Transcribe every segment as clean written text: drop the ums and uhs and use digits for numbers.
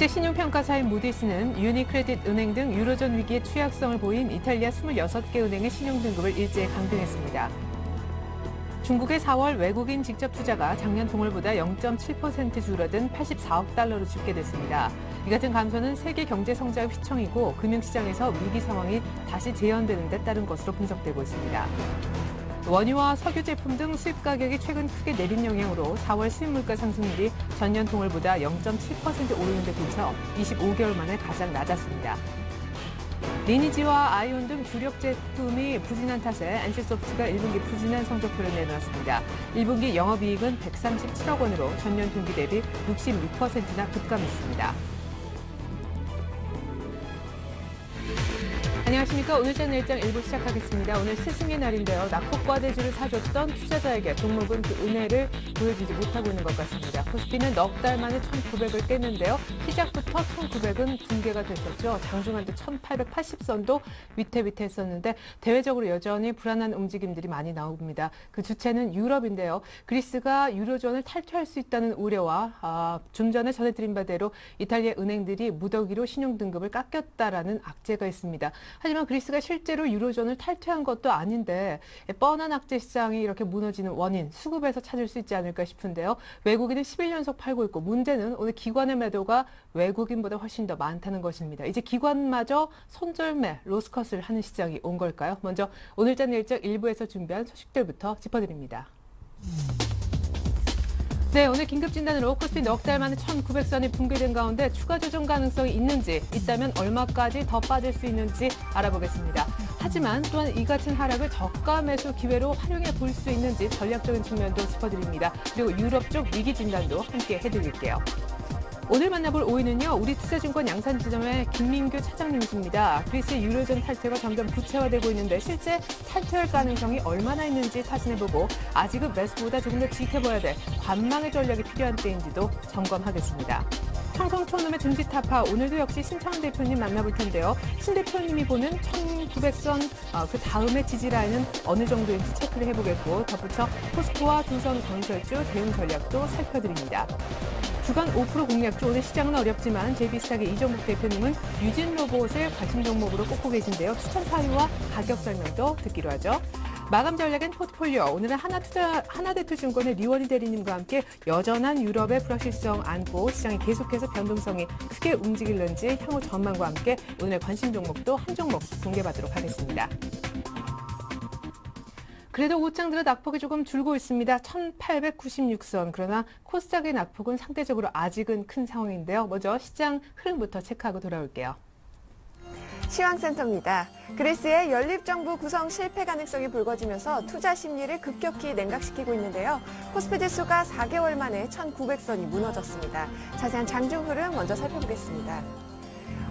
국제 신용평가사인 무디스는 유니크레딧 은행 등 유로존 위기의 취약성을 보인 이탈리아 26개 은행의 신용등급을 일제히 강등했습니다. 중국의 4월 외국인 직접 투자가 작년 동월보다 0.7% 줄어든 84억 달러로 집계됐습니다. 이 같은 감소는 세계 경제 성장의 휘청이고 금융시장에서 위기 상황이 다시 재현되는 데 따른 것으로 분석되고 있습니다. 원유와 석유 제품 등 수입 가격이 최근 크게 내린 영향으로 4월 수입 물가 상승률이 전년 동월보다 0.7% 오르는 데 그쳐 25개월 만에 가장 낮았습니다. 리니지와 아이온 등 주력 제품이 부진한 탓에 NC소프트가 1분기 부진한 성적표를 내놓았습니다. 1분기 영업이익은 137억 원으로 전년 동기 대비 66%나 급감했습니다. 안녕하십니까. 오늘자 일장 1부 시작하겠습니다. 오늘 스승의 날인데요. 낙폭과대주를 사줬던 투자자에게 종목은 그 은혜를 보여주지 못하고 있는 것 같습니다. 코스피는 넉 달 만에 1,900을 깼는데요. 시작부터 1,900은 붕괴가 됐었죠. 장중한테 1,880선도 위태위태했었는데 대외적으로 여전히 불안한 움직임들이 많이 나옵니다. 그 주체는 유럽인데요. 그리스가 유로존을 탈퇴할 수 있다는 우려와 좀 전에 전해드린 바대로 이탈리아 은행들이 무더기로 신용등급을 깎였다라는 악재가 있습니다. 하지만 그리스가 실제로 유로존을 탈퇴한 것도 아닌데 뻔한 악재 시장이 이렇게 무너지는 원인, 수급에서 찾을 수 있지 않을까 싶은데요. 외국인은 11연속 팔고 있고 문제는 오늘 기관의 매도가 외국인보다 훨씬 더 많다는 것입니다. 이제 기관마저 손절매, 로스컷을 하는 시장이 온 걸까요? 먼저 오늘자 일정 1부에서 준비한 소식들부터 짚어드립니다. 네, 오늘 긴급진단으로 코스피 넉 달 만에 1,900선이 붕괴된 가운데 추가 조정 가능성이 있는지, 있다면 얼마까지 더 빠질 수 있는지 알아보겠습니다. 하지만 또한 이 같은 하락을 저가 매수 기회로 활용해 볼 수 있는지 전략적인 측면도 짚어드립니다. 그리고 유럽 쪽 위기 진단도 함께 해드릴게요. 오늘 만나볼 5위는요. 우리투자증권 양산지점의 김민규 차장님이십니다. 그리스의 유로존 탈퇴가 점점 구체화되고 있는데 실제 탈퇴할 가능성이 얼마나 있는지 타진해보고 아직은 매수보다 조금 더 지켜봐야 될 관망의 전략이 필요한 때인지도 점검하겠습니다. 청성촌놈의 증시타파 오늘도 역시 신창 대표님 만나볼 텐데요. 신 대표님이 보는 1,900선 그 다음의 지지라인은 어느 정도인지 체크를 해보겠고 덧붙여 포스코와 두성 건설주 대응 전략도 살펴드립니다. 주간 5% 공략주 오늘 시장은 어렵지만 JB스탁의 이정국 대표님은 유진 로봇을 관심 종목으로 꼽고 계신데요. 추천 사유와 가격 설명도 듣기로 하죠. 마감 전략엔 포트폴리오. 오늘은 하나대투증권의 리원희 대리님과 함께 여전한 유럽의 불확실성 안고 시장이 계속해서 변동성이 크게 움직일는지 향후 전망과 함께 오늘의 관심 종목도 한 종목 공개받도록 하겠습니다. 그래도 옷장들의 낙폭이 조금 줄고 있습니다. 1,896선. 그러나 코스닥의 낙폭은 상대적으로 아직은 큰 상황인데요. 먼저 시장 흐름부터 체크하고 돌아올게요. 시황센터입니다. 그리스의 연립정부 구성 실패 가능성이 불거지면서 투자 심리를 급격히 냉각시키고 있는데요. 코스피 지수가 4개월 만에 1,900선이 무너졌습니다. 자세한 장중 흐름 먼저 살펴보겠습니다.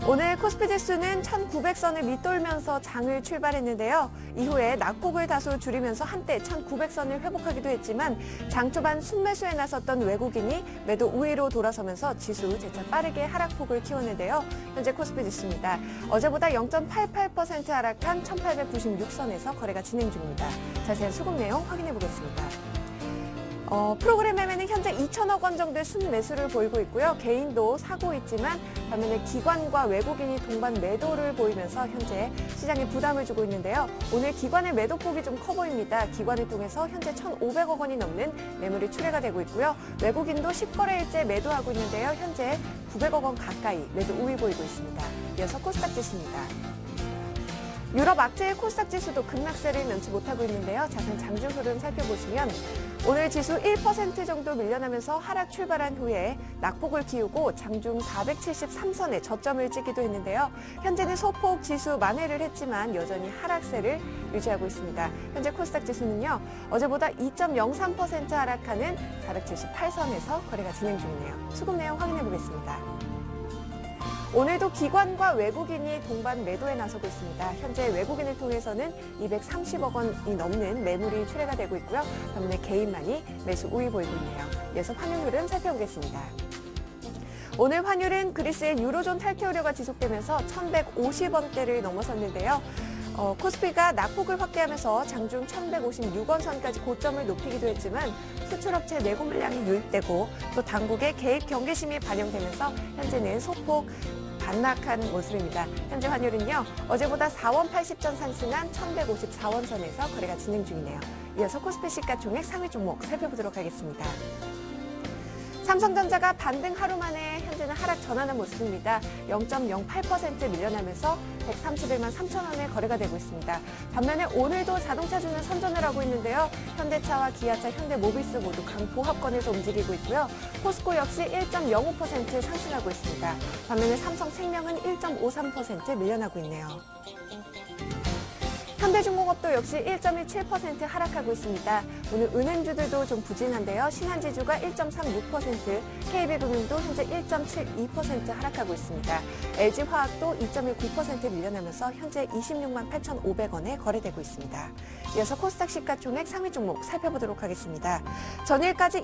오늘 코스피 지수는 1,900선을 밑돌면서 장을 출발했는데요. 이후에 낙폭을 다소 줄이면서 한때 1,900선을 회복하기도 했지만 장 초반 순매수에 나섰던 외국인이 매도 우위로 돌아서면서 지수 재차 빠르게 하락폭을 키웠는데요. 현재 코스피 지수입니다. 어제보다 0.88% 하락한 1,896선에서 거래가 진행 중입니다. 자세한 수급 내용 확인해 보겠습니다. 프로그램 매매는 현재 2천억 원 정도의 순매수를 보이고 있고요. 개인도 사고 있지만 반면에 기관과 외국인이 동반 매도를 보이면서 현재 시장에 부담을 주고 있는데요. 오늘 기관의 매도폭이 좀 커 보입니다. 기관을 통해서 현재 1,500억 원이 넘는 매물이 출회가 되고 있고요. 외국인도 10거래일째 매도하고 있는데요. 현재 900억 원 가까이 매도 우위 보이고 있습니다. 이어서 코스닥 지수입니다. 유럽 악재의 코스닥 지수도 급락세를 면치 못하고 있는데요. 자세한 장중 흐름 살펴보시면 오늘 지수 1% 정도 밀려나면서 하락 출발한 후에 낙폭을 키우고 장중 473선에 저점을 찍기도 했는데요. 현재는 소폭 지수 만회를 했지만 여전히 하락세를 유지하고 있습니다. 현재 코스닥 지수는요. 어제보다 2.03% 하락하는 478선에서 거래가 진행 중이네요. 수급 내용 확인해 보겠습니다. 오늘도 기관과 외국인이 동반 매도에 나서고 있습니다. 현재 외국인을 통해서는 230억 원이 넘는 매물이 출회가 되고 있고요. 반면에 개인만이 매수 우위 보이고 있네요. 이어서 환율 흐름 살펴보겠습니다. 오늘 환율은 그리스의 유로존 탈퇴 우려가 지속되면서 1,150원대를 넘어섰는데요. 코스피가 낙폭을 확대하면서 장중 1,156원 선까지 고점을 높이기도 했지만 수출업체 내고 물량이 유입되고 또 당국의 개입 경계심이 반영되면서 현재는 소폭 반락한 모습입니다. 현재 환율은요, 어제보다 4원 80전 상승한 1,154원 선에서 거래가 진행 중이네요. 이어서 코스피 시가총액 상위 종목 살펴보도록 하겠습니다. 삼성전자가 반등 하루 만에 현재는 하락 전환한 모습입니다. 0.08% 밀려나면서 131만 3천 원에 거래가 되고 있습니다. 반면에 오늘도 자동차주는 선전을 하고 있는데요. 현대차와 기아차, 현대모비스 모두 강보합권에서 움직이고 있고요. 포스코 역시 1.05% 상승하고 있습니다. 반면에 삼성생명은 1.53% 밀려나고 있네요. 현대중공업도 역시 1.17% 하락하고 있습니다. 오늘 은행주들도 좀 부진한데요. 신한지주가 1.36%, KB금융도 현재 1.72% 하락하고 있습니다. LG화학도 2.19% 밀려나면서 현재 26만 8,500원에 거래되고 있습니다. 이어서 코스닥 시가총액 상위 종목 살펴보도록 하겠습니다. 전일까지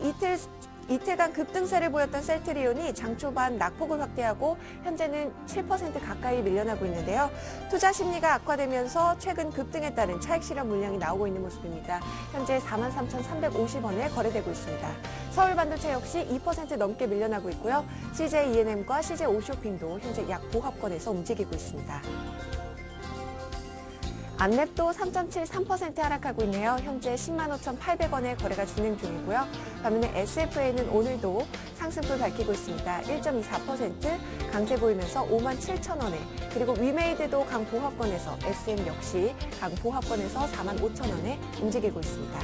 이틀간 급등세를 보였던 셀트리온이 장 초반 낙폭을 확대하고 현재는 7% 가까이 밀려나고 있는데요. 투자 심리가 악화되면서 최근 급등에 따른 차익 실현 물량이 나오고 있는 모습입니다. 현재 43,350원에 거래되고 있습니다. 서울반도체 역시 2% 넘게 밀려나고 있고요. CJ E&M과 CJ 오쇼핑도 현재 약 보합권에서 움직이고 있습니다. 안랩도 3.73% 하락하고 있네요. 현재 10만 5,800원에 거래가 진행 중이고요. 반면에 SFA는 오늘도 상승폭을 밝히고 있습니다. 1.24% 강세 보이면서 5만 7,000원에, 그리고 위메이드도 강보합권에서, SM 역시 강보합권에서 4만 5,000원에 움직이고 있습니다.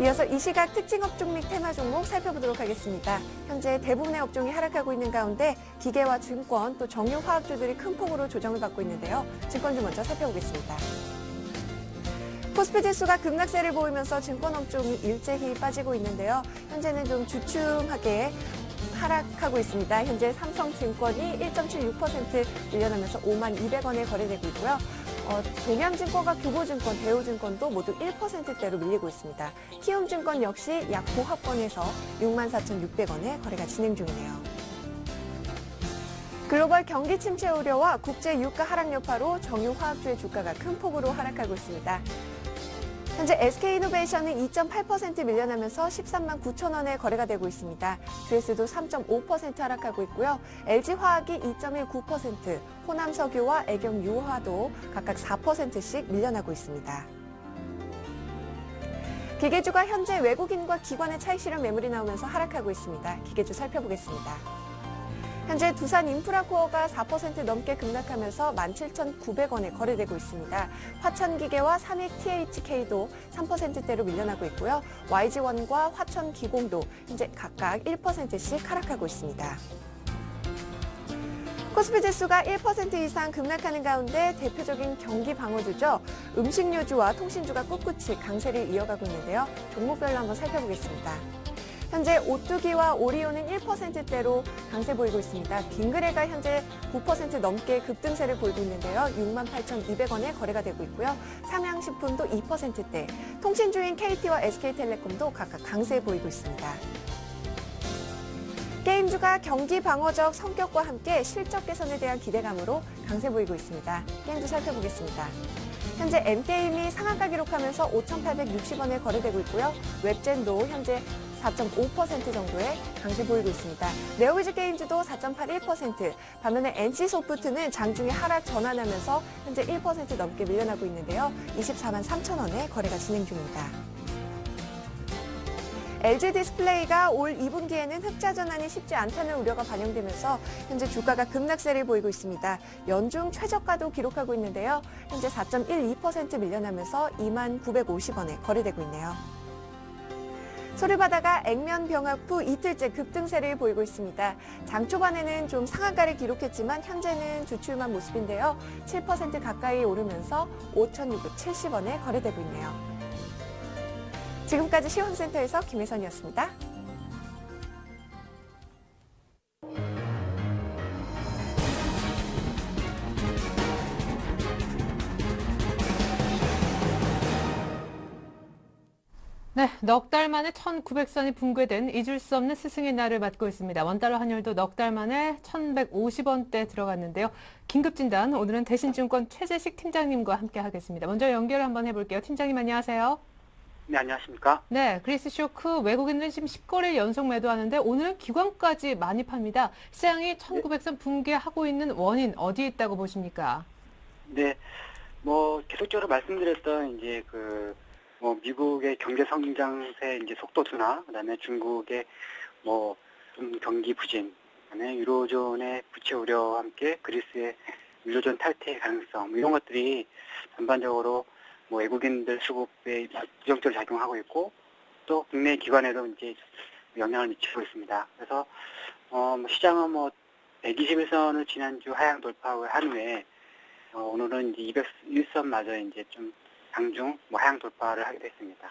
이어서 이 시각 특징 업종 및 테마 종목 살펴보도록 하겠습니다. 현재 대부분의 업종이 하락하고 있는 가운데 기계와 증권 또 정유화학주들이 큰 폭으로 조정을 받고 있는데요. 증권주 먼저 살펴보겠습니다. 코스피 지수가 급락세를 보이면서 증권 업종이 일제히 빠지고 있는데요. 현재는 좀 주춤하게 하락하고 있습니다. 현재 삼성증권이 1.76% 밀려나면서 5만 200원에 거래되고 있고요. 동양증권과 교보증권, 대우증권도 모두 1%대로 밀리고 있습니다. 키움증권 역시 약 보합권에서 64,600원에 거래가 진행 중이네요. 글로벌 경기 침체 우려와 국제 유가 하락 여파로 정유화학주의 주가가 큰 폭으로 하락하고 있습니다. 현재 SK이노베이션은 2.8% 밀려나면서 13만 9천 원에 거래가 되고 있습니다. GS도 3.5% 하락하고 있고요. LG화학이 2.19%, 호남석유와 애경유화도 각각 4%씩 밀려나고 있습니다. 기계주가 현재 외국인과 기관의 차익 실현 매물이 나오면서 하락하고 있습니다. 기계주 살펴보겠습니다. 현재 두산인프라코어가 4% 넘게 급락하면서 17,900원에 거래되고 있습니다. 화천기계와 삼익THK도 3%대로 밀려나고 있고요. YG원과 화천기공도 현재 각각 1%씩 하락하고 있습니다. 코스피 지수가 1% 이상 급락하는 가운데 대표적인 경기 방어주죠. 음식료주와 통신주가 꿋꿋이 강세를 이어가고 있는데요. 종목별로 한번 살펴보겠습니다. 현재 오뚜기와 오리온은 1%대로 강세 보이고 있습니다. 빙그레가 현재 9% 넘게 급등세를 보이고 있는데요. 68,200원에 거래가 되고 있고요. 삼양식품도 2%대, 통신주인 KT와 SK텔레콤도 각각 강세 보이고 있습니다. 게임주가 경기 방어적 성격과 함께 실적 개선에 대한 기대감으로 강세 보이고 있습니다. 게임주 살펴보겠습니다. 현재 M게임이 상한가 기록하면서 5,860원에 거래되고 있고요. 웹젠도 현재 4.5% 정도의 강세 보이고 있습니다. 네오위즈 게임즈도 4.81%, 반면에 NC소프트는 장중에 하락 전환하면서 현재 1% 넘게 밀려나고 있는데요. 24만 3천 원에 거래가 진행 중입니다. LG디스플레이가 올 2분기에는 흑자 전환이 쉽지 않다는 우려가 반영되면서 현재 주가가 급락세를 보이고 있습니다. 연중 최저가도 기록하고 있는데요. 현재 4.12% 밀려나면서 2만 950원에 거래되고 있네요. 소리바다가 액면 병합 후 이틀째 급등세를 보이고 있습니다. 장 초반에는 좀 상한가를 기록했지만 현재는 주춤한 모습인데요. 7% 가까이 오르면서 5,670원에 거래되고 있네요. 지금까지 시황센터에서 김혜선이었습니다. 네, 넉 달 만에 1,900선이 붕괴된 잊을 수 없는 스승의 날을 맞고 있습니다. 원달러 환율도 넉 달 만에 1,150원대 들어갔는데요. 긴급 진단, 오늘은 대신증권 최재식 팀장님과 함께 하겠습니다. 먼저 연결 한번 해볼게요. 팀장님 안녕하세요. 네, 안녕하십니까? 네, 그리스 쇼크 외국인들은 지금 10거래일 연속 매도하는데 오늘은 기관까지 많이 팝니다. 시장이 1,900선 붕괴하고 있는 원인 어디에 있다고 보십니까? 네, 계속적으로 말씀드렸던, 미국의 경제 성장세 속도 둔화, 그다음에 중국의 좀 경기 부진, 그다음에 유로존의 부채 우려와 함께 그리스의 유로존 탈퇴 가능성, 이런 것들이 전반적으로 외국인들 수급에 부정적으로 작용하고 있고, 또 국내 기관에도 이제 영향을 미치고 있습니다. 그래서, 시장은 121선을 지난주 하향 돌파한 후에, 오늘은 이제 201선마저 이제 좀 장중 하향 돌파를 하게 됐습니다.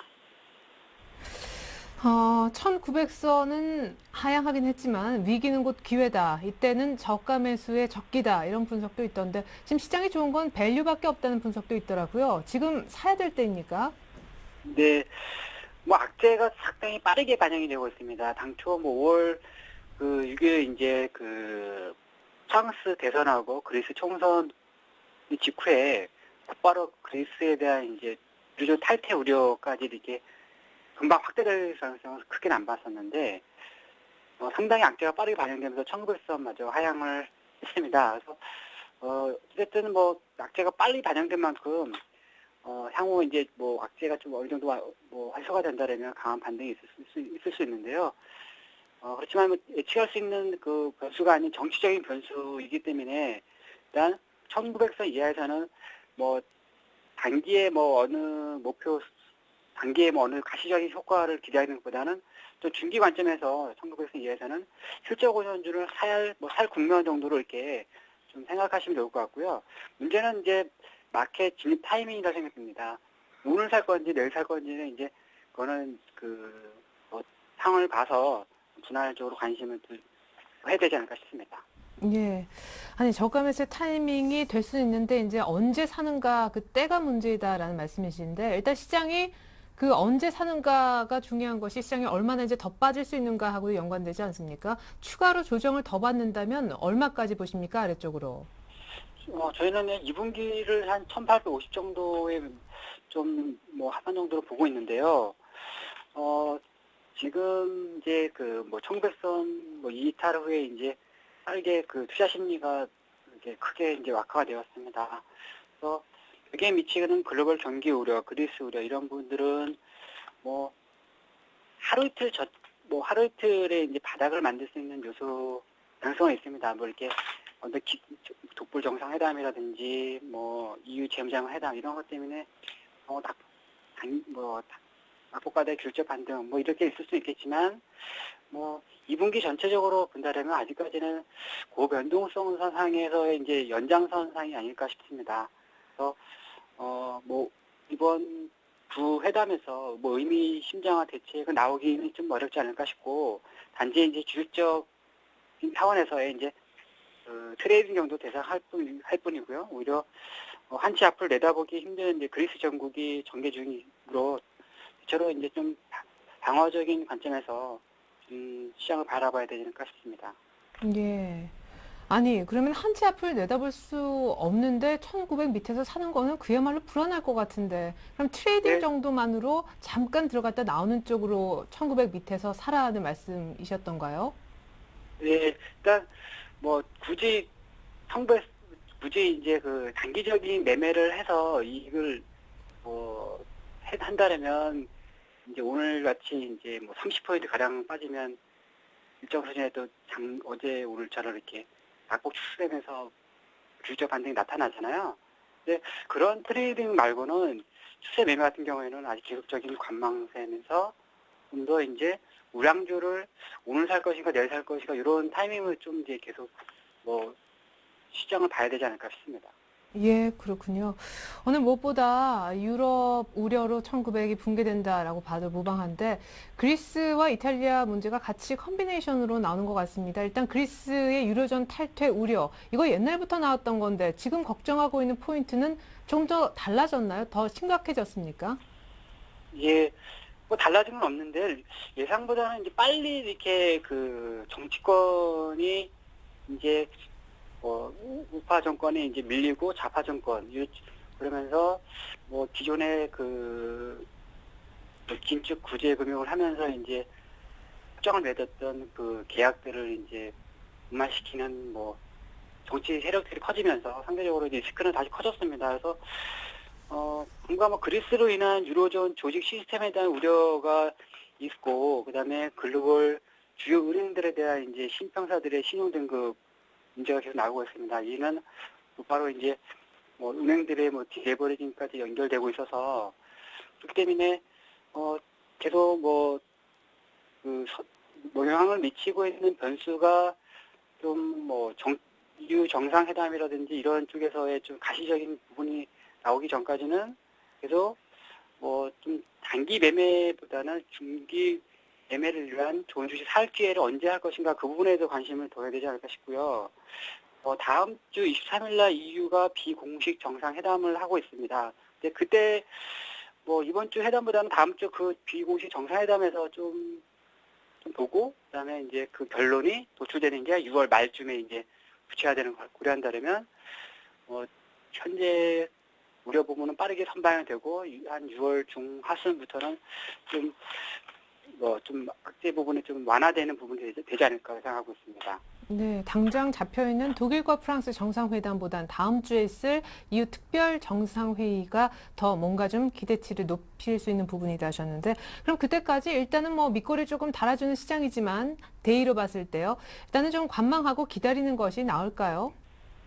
1,900선은 하향하긴 했지만 위기는 곧 기회다. 이때는 저가 매수의 적기다. 이런 분석도 있던데 지금 시장이 좋은 건 밸류밖에 없다는 분석도 있더라고요. 지금 사야 될 때입니까? 네, 악재가 상당히 빠르게 반영이 되고 있습니다. 당초 5월 6일 이제 프랑스 대선하고 그리스 총선 직후에 곧바로 그리스에 대한 이제 유로존 탈퇴 우려까지 이렇게 금방 확대될 가능성은 크게는 안 봤었는데, 상당히 악재가 빠르게 반영되면서 1,900선마저 하향을 했습니다. 그래서, 어쨌든 악재가 빨리 반영된 만큼, 향후 이제 악재가 좀 어느 정도 해소가 된다면 강한 반등이 있을 수 있는데요. 그렇지만 예측할 수 있는 그 변수가 아닌 정치적인 변수이기 때문에, 일단 1,900선 이하에서는 단기에 어느 목표, 단기에 어느 가시적인 효과를 기대하는 것보다는 또 중기 관점에서 1,900선 이하에서는 실적 원전주를 살 국면 정도로 이렇게 좀 생각하시면 좋을 것 같고요. 문제는 이제 마켓 진입 타이밍이라고 생각됩니다. 오늘 살 건지 내일 살 건지는 이제 그거는 상황을 봐서 분할적으로 관심을 해야 되지 않을까 싶습니다. 예. 아니, 저가 매수의 타이밍이 될 수 있는데 이제 언제 사는가 그 때가 문제다라는 말씀이신데 일단 시장이 그 언제 사는가가 중요한 것이 시장이 얼마나 이제 더 빠질 수 있는가 하고 연관되지 않습니까? 추가로 조정을 더 받는다면 얼마까지 보십니까? 아래쪽으로. 저희는 2분기를 한 1,850 정도에 좀 하반 정도로 보고 있는데요. 지금 이제 1,900선 이탈 후에 이제 빠르게 투자 심리가 이제 크게 이제 악화가 되었습니다. 그래서 여기에 미치는 글로벌 경기 우려, 그리스 우려 이런 부분들은 하루 이틀에 이제 바닥을 만들 수 있는 요소 가능성은 있습니다. 이렇게 독불 정상회담이라든지 EU 재무장관 회담 이런 것 때문에 낙폭과대 귤적 반등 이렇게 있을 수 있겠지만 2분기 전체적으로 본다면 아직까지는 고변동성 선상에서의 이제 연장선상이 아닐까 싶습니다. 그래서 이번 두 회담에서 의미심장한 대책이 나오기는 좀 어렵지 않을까 싶고, 단지 이제 주식적인 차원에서의 이제 트레이딩 정도 대상할 뿐이고요. 오히려 한치 앞을 내다보기 힘든 이제 그리스 정국이 전개 중이므로 저로 이제 좀 방어적인 관점에서 시장을 바라봐야 되지 않을까 싶습니다. 예. 아니, 그러면 한치 앞을 내다볼 수 없는데 1,900 밑에서 사는 거는 그야말로 불안할 것 같은데 그럼 트레이딩 네. 정도만으로 잠깐 들어갔다 나오는 쪽으로 1,900 밑에서 사라는 말씀이셨던가요? 네, 일단 굳이 이제 단기적인 매매를 해서 이익을 한다면 이제 오늘 같이 이제 30% 가량 빠지면 일정 수준에도 어제 오늘처럼 이렇게 낙폭 축소되면서 귤적 반등이 나타나잖아요. 근데 그런 트레이딩 말고는 추세 매매 같은 경우에는 아직 계속적인 관망세면서 좀 더 이제 우량주를 오늘 살 것인가 내일 살 것인가 이런 타이밍을 좀 이제 계속 시장을 봐야 되지 않을까 싶습니다. 예, 그렇군요. 오늘 무엇보다 유럽 우려로 1,900이 붕괴된다라고 봐도 무방한데 그리스와 이탈리아 문제가 같이 컨비네이션으로 나오는 것 같습니다. 일단 그리스의 유로존 탈퇴 우려, 이거 옛날부터 나왔던 건데 지금 걱정하고 있는 포인트는 좀 더 달라졌나요? 더 심각해졌습니까? 예, 뭐 달라진 건 없는데 예상보다는 이제 빨리 이렇게 그 정치권이 이제 뭐 우파 정권이 이제 밀리고 좌파 정권 그러면서 뭐 기존의 그 긴축 구제 금융을 하면서 이제 협정을 맺었던 그 계약들을 이제 무마시키는 뭐 정치 세력들이 커지면서 상대적으로 이제 리스크는 다시 커졌습니다. 그래서 뭔가 뭐 그리스로 인한 유로존 조직 시스템에 대한 우려가 있고, 그다음에 글로벌 주요 은행들에 대한 이제 신평사들의 신용 등급 문제가 계속 나오고 있습니다. 이는 바로 이제 뭐 은행들의 뭐 디레버리징까지 연결되고 있어서 그렇기 때문에 계속 뭐 영향을 미치고 있는 변수가 좀 뭐 EU 정상회담이라든지 이런 쪽에서의 좀 가시적인 부분이 나오기 전까지는 계속 뭐 좀 단기 매매보다는 중기 매매를 위한 좋은 주식 살 기회를 언제 할 것인가 그 부분에도 관심을 둬야 되지 않을까 싶고요. 다음 주 23일 날 EU가 비공식 정상회담을 하고 있습니다. 근데 그때 뭐 이번 주 회담보다는 다음 주 그 비공식 정상회담에서 좀 보고 그다음에 이제 그 결론이 도출되는 게 6월 말쯤에 이제 구체화되는 걸 고려한다면 현재 우려 부분은 빠르게 선방이 되고 한 6월 중하순부터는 좀 악재 부분이 좀 완화되는 부분이 되지 않을까 생각하고 있습니다. 네, 당장 잡혀있는 독일과 프랑스 정상회담보단 다음 주에 있을 EU 특별 정상회의가 더 뭔가 좀 기대치를 높일 수 있는 부분이다 하셨는데, 그럼 그때까지 일단은 뭐 밑거리 조금 달아주는 시장이지만 데이로 봤을 때요. 일단은 좀 관망하고 기다리는 것이 나을까요?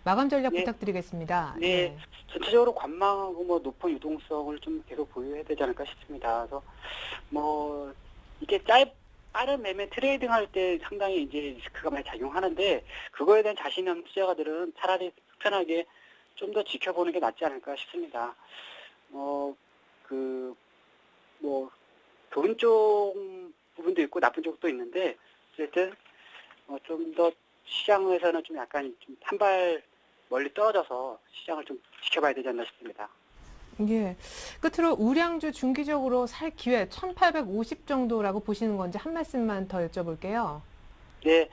마감 전략 네. 부탁드리겠습니다. 네, 전체적으로 관망하고 뭐 높은 유동성을 좀 계속 보유해야 되지 않을까 싶습니다. 그래서 뭐 이게 빠른 매매 트레이딩 할 때 상당히 이제 리스크가 많이 작용하는데 그거에 대한 자신 없는 투자가들은 차라리 편하게 좀 더 지켜보는 게 낫지 않을까 싶습니다. 좋은 쪽 부분도 있고 나쁜 쪽도 있는데 어쨌든 좀 더 시장에서는 좀 약간 좀 한 발 멀리 떨어져서 시장을 좀 지켜봐야 되지 않나 싶습니다. 예. 끝으로 우량주 중기적으로 살 기회 1850 정도라고 보시는 건지 한 말씀만 더 여쭤볼게요. 네,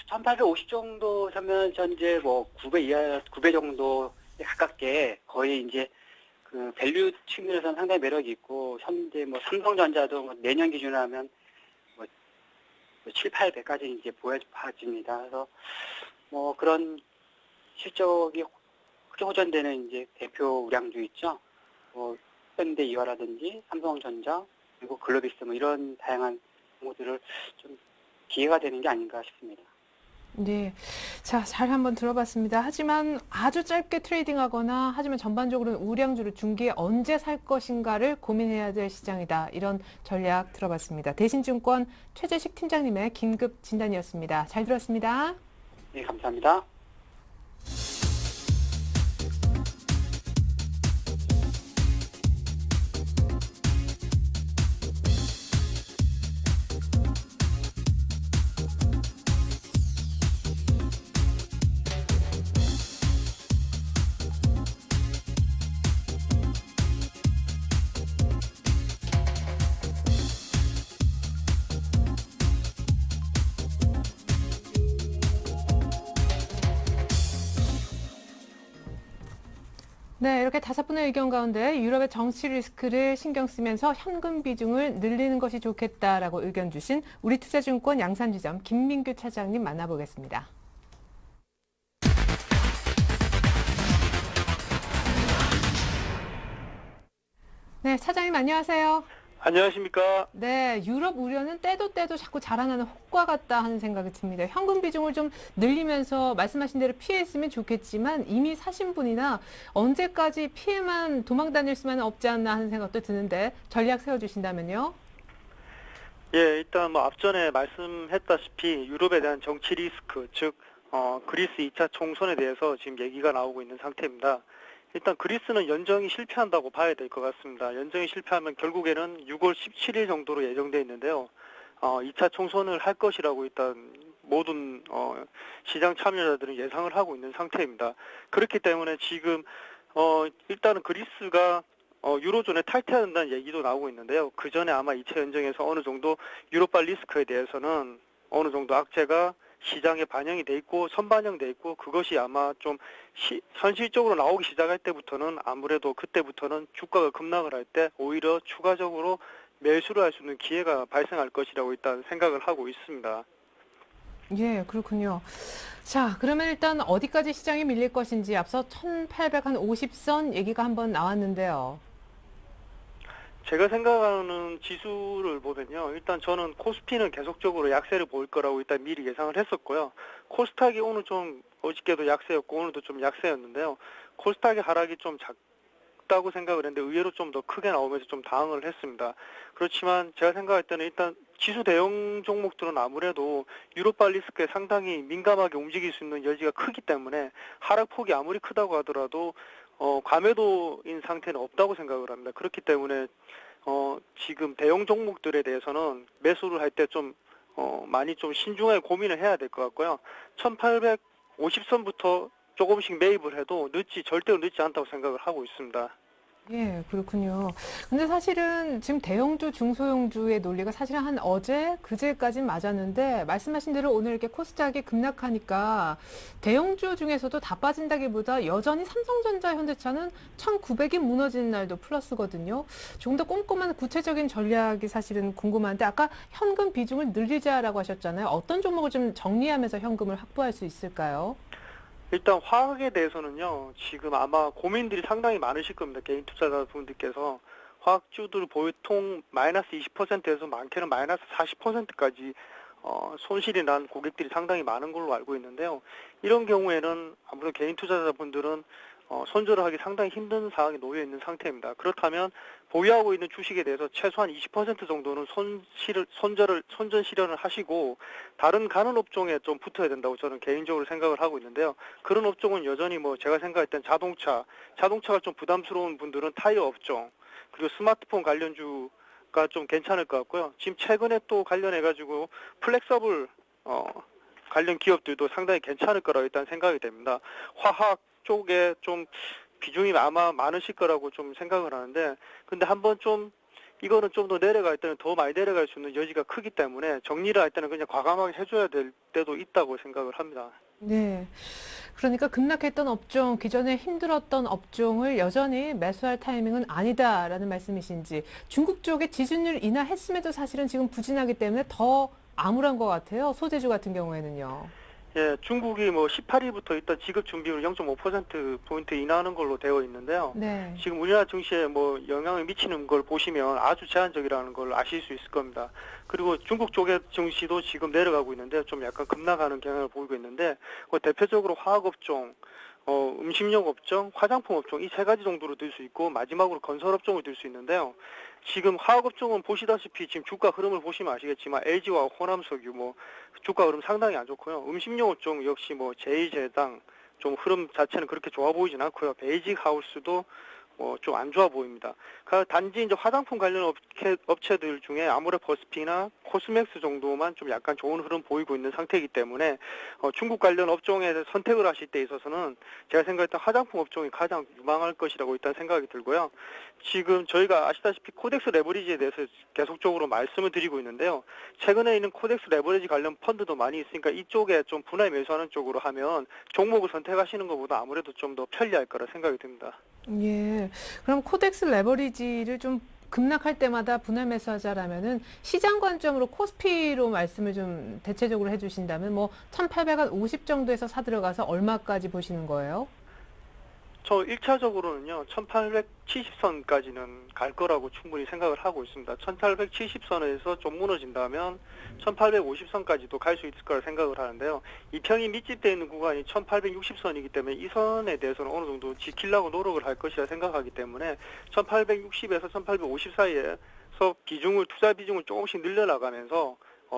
1850 정도 하면 현재 뭐 9배 정도에 가깝게 거의 이제 그 밸류 측면에서는 상당히 매력이 있고 현재 뭐 삼성전자도 뭐 내년 기준으로 하면 뭐 7, 8배까지 이제 보여집니다. 그래서 뭐 그런 실적이 크게 호전되는 이제 대표 우량주 있죠. 현대이화라든지 삼성전자 그리고 글로비스 뭐 이런 다양한 종목들을 좀 기회가 되는 게 아닌가 싶습니다. 네. 자, 잘 한번 들어봤습니다. 하지만 아주 짧게 트레이딩하거나 하지만 전반적으로는 우량주를 중기에 언제 살 것인가를 고민해야 될 시장이다. 이런 전략 들어봤습니다. 대신증권 최재식 팀장님의 긴급 진단이었습니다. 잘 들었습니다. 네, 감사합니다. 네, 이렇게 5분의 의견 가운데 유럽의 정치 리스크를 신경 쓰면서 현금 비중을 늘리는 것이 좋겠다라고 의견 주신 우리투자증권 양산지점 김민규 차장님 만나보겠습니다. 네, 차장님 안녕하세요. 안녕하십니까. 네, 유럽 우려는 때도 자꾸 자라나는 혹과 같다 하는 생각이 듭니다. 현금 비중을 좀 늘리면서 말씀하신 대로 피했으면 좋겠지만 이미 사신 분이나 언제까지 피해만 도망 다닐 수만은 없지 않나 하는 생각도 드는데 전략 세워주신다면요? 예, 일단 뭐 앞전에 말씀했다시피 유럽에 대한 정치 리스크, 즉 그리스 2차 총선에 대해서 지금 얘기가 나오고 있는 상태입니다. 일단 그리스는 연정이 실패한다고 봐야 될 것 같습니다. 연정이 실패하면 결국에는 6월 17일 정도로 예정돼 있는데요. 2차 총선을 할 것이라고 일단 모든 시장 참여자들은 예상을 하고 있는 상태입니다. 그렇기 때문에 지금 일단은 그리스가 유로존에 탈퇴한다는 얘기도 나오고 있는데요. 그 전에 아마 2차 연정에서 어느 정도 유로발 리스크에 대해서는 어느 정도 악재가 시장에 반영이 돼 있고 선반영돼 있고 그것이 아마 좀 현실적으로 나오기 시작할 때부터는 아무래도 그때부터는 주가가 급락을 할 때 오히려 추가적으로 매수를 할 수 있는 기회가 발생할 것이라고 일단 생각을 하고 있습니다. 예, 그렇군요. 자, 그러면 일단 어디까지 시장이 밀릴 것인지 앞서 1850선 얘기가 한번 나왔는데요. 제가 생각하는 지수를 보면요. 일단 저는 코스피는 계속적으로 약세를 보일 거라고 일단 미리 예상을 했었고요. 코스닥이 오늘 좀 어저께도 약세였고 오늘도 좀 약세였는데요. 코스닥의 하락이 좀 작다고 생각을 했는데 의외로 좀 더 크게 나오면서 좀 당황을 했습니다. 그렇지만 제가 생각할 때는 일단 지수 대형 종목들은 아무래도 유로발 리스크에 상당히 민감하게 움직일 수 있는 여지가 크기 때문에 하락폭이 아무리 크다고 하더라도 과매도인 상태는 없다고 생각을 합니다. 그렇기 때문에 지금 대형 종목들에 대해서는 매수를 할 때 좀 많이 좀 신중하게 고민을 해야 될 것 같고요. 1850선부터 조금씩 매입을 해도 절대로 늦지 않다고 생각을 하고 있습니다. 예, 그렇군요. 근데 사실은 지금 대형주, 중소형주의 논리가 사실은 한 어제, 그제까진 맞았는데 말씀하신 대로 오늘 이렇게 코스닥이 급락하니까 대형주 중에서도 다 빠진다기보다 여전히 삼성전자, 현대차는 1900이 무너지는 날도 플러스거든요. 조금 더 꼼꼼한 구체적인 전략이 사실은 궁금한데 아까 현금 비중을 늘리자라고 하셨잖아요. 어떤 종목을 좀 정리하면서 현금을 확보할 수 있을까요? 일단 화학에 대해서는요, 지금 아마 고민들이 상당히 많으실 겁니다. 개인 투자자분들께서. 화학주들 보통 마이너스 20%에서 많게는 마이너스 40%까지 손실이 난 고객들이 상당히 많은 걸로 알고 있는데요. 이런 경우에는 아무래도 개인 투자자분들은 손절을 하기 상당히 힘든 상황에 놓여 있는 상태입니다. 그렇다면 보유하고 있는 주식에 대해서 최소한 20% 정도는 손절 실현을 하시고 다른 가는 업종에 좀 붙어야 된다고 저는 개인적으로 생각을 하고 있는데요. 그런 업종은 여전히 제가 생각할 땐 자동차가 좀 부담스러운 분들은 타이어 업종, 그리고 스마트폰 관련주가 좀 괜찮을 것 같고요. 지금 최근에 또 관련해가지고 플렉서블 관련 기업들도 상당히 괜찮을 거라고 일단 생각이 됩니다. 화학 쪽에 좀 비중이 아마 많으실 거라고 좀 생각을 하는데, 근데 한번 좀 이거는 좀 더 내려갈 때는 더 많이 내려갈 수 있는 여지가 크기 때문에 정리를 할 때는 그냥 과감하게 해줘야 될 때도 있다고 생각을 합니다. 네. 그러니까 급락했던 업종, 기존에 힘들었던 업종을 여전히 매수할 타이밍은 아니다라는 말씀이신지, 중국 쪽에 지준율 인하했음에도 사실은 지금 부진하기 때문에 더 암울한 것 같아요. 소재주 같은 경우에는요. 예, 중국이 18일부터 일단 지급 준비율 0.5%포인트 인하하는 걸로 되어 있는데요. 네. 지금 우리나라 증시에 영향을 미치는 걸 보시면 아주 제한적이라는 걸 아실 수 있을 겁니다. 그리고 중국 쪽의 증시도 지금 내려가고 있는데 좀 약간 급락하는 경향을 보이고 있는데 대표적으로 화학업종, 음식료 업종, 화장품 업종 이 세 가지 정도로 들 수 있고 마지막으로 건설 업종을 들 수 있는데요. 지금 화학업종은 보시다시피 지금 주가 흐름을 보시면 아시겠지만 LG와 호남석유 주가 흐름 상당히 안 좋고요. 음식료 업종 역시 제2제당 좀 흐름 자체는 그렇게 좋아 보이진 않고요. 베이직 하우스도 좀 안 좋아 보입니다. 단지 이제 화장품 관련 업체들 중에 아모레퍼스피나 코스맥스 정도만 좀 약간 좋은 흐름 보이고 있는 상태이기 때문에 중국 관련 업종에 선택을 하실 때 있어서는 제가 생각했던 화장품 업종이 가장 유망할 것이라고 일단 생각이 들고요. 지금 저희가 아시다시피 코덱스 레버리지에 대해서 계속적으로 말씀을 드리고 있는데요. 최근에 있는 코덱스 레버리지 관련 펀드도 많이 있으니까 이쪽에 좀 분할 매수하는 쪽으로 하면 종목을 선택하시는 것보다 아무래도 좀 더 편리할 거라 생각이 듭니다. 예. 그럼 코덱스 레버리지를 좀 급락할 때마다 분할 매수하자라면은 시장 관점으로 코스피로 말씀을 좀 대체적으로 해주신다면 1850 정도에서 사들어가서 얼마까지 보시는 거예요? 저 1차적으로는요, 1870선까지는 갈 거라고 충분히 생각을 하고 있습니다. 1870선에서 좀 무너진다면 1850선까지도 갈 수 있을 거라 생각을 하는데요. 이평이 밀집되어 있는 구간이 1860선이기 때문에 이 선에 대해서는 어느 정도 지키려고 노력을 할 것이라 생각하기 때문에 1860에서 1850 사이에서 투자 비중을 조금씩 늘려나가면서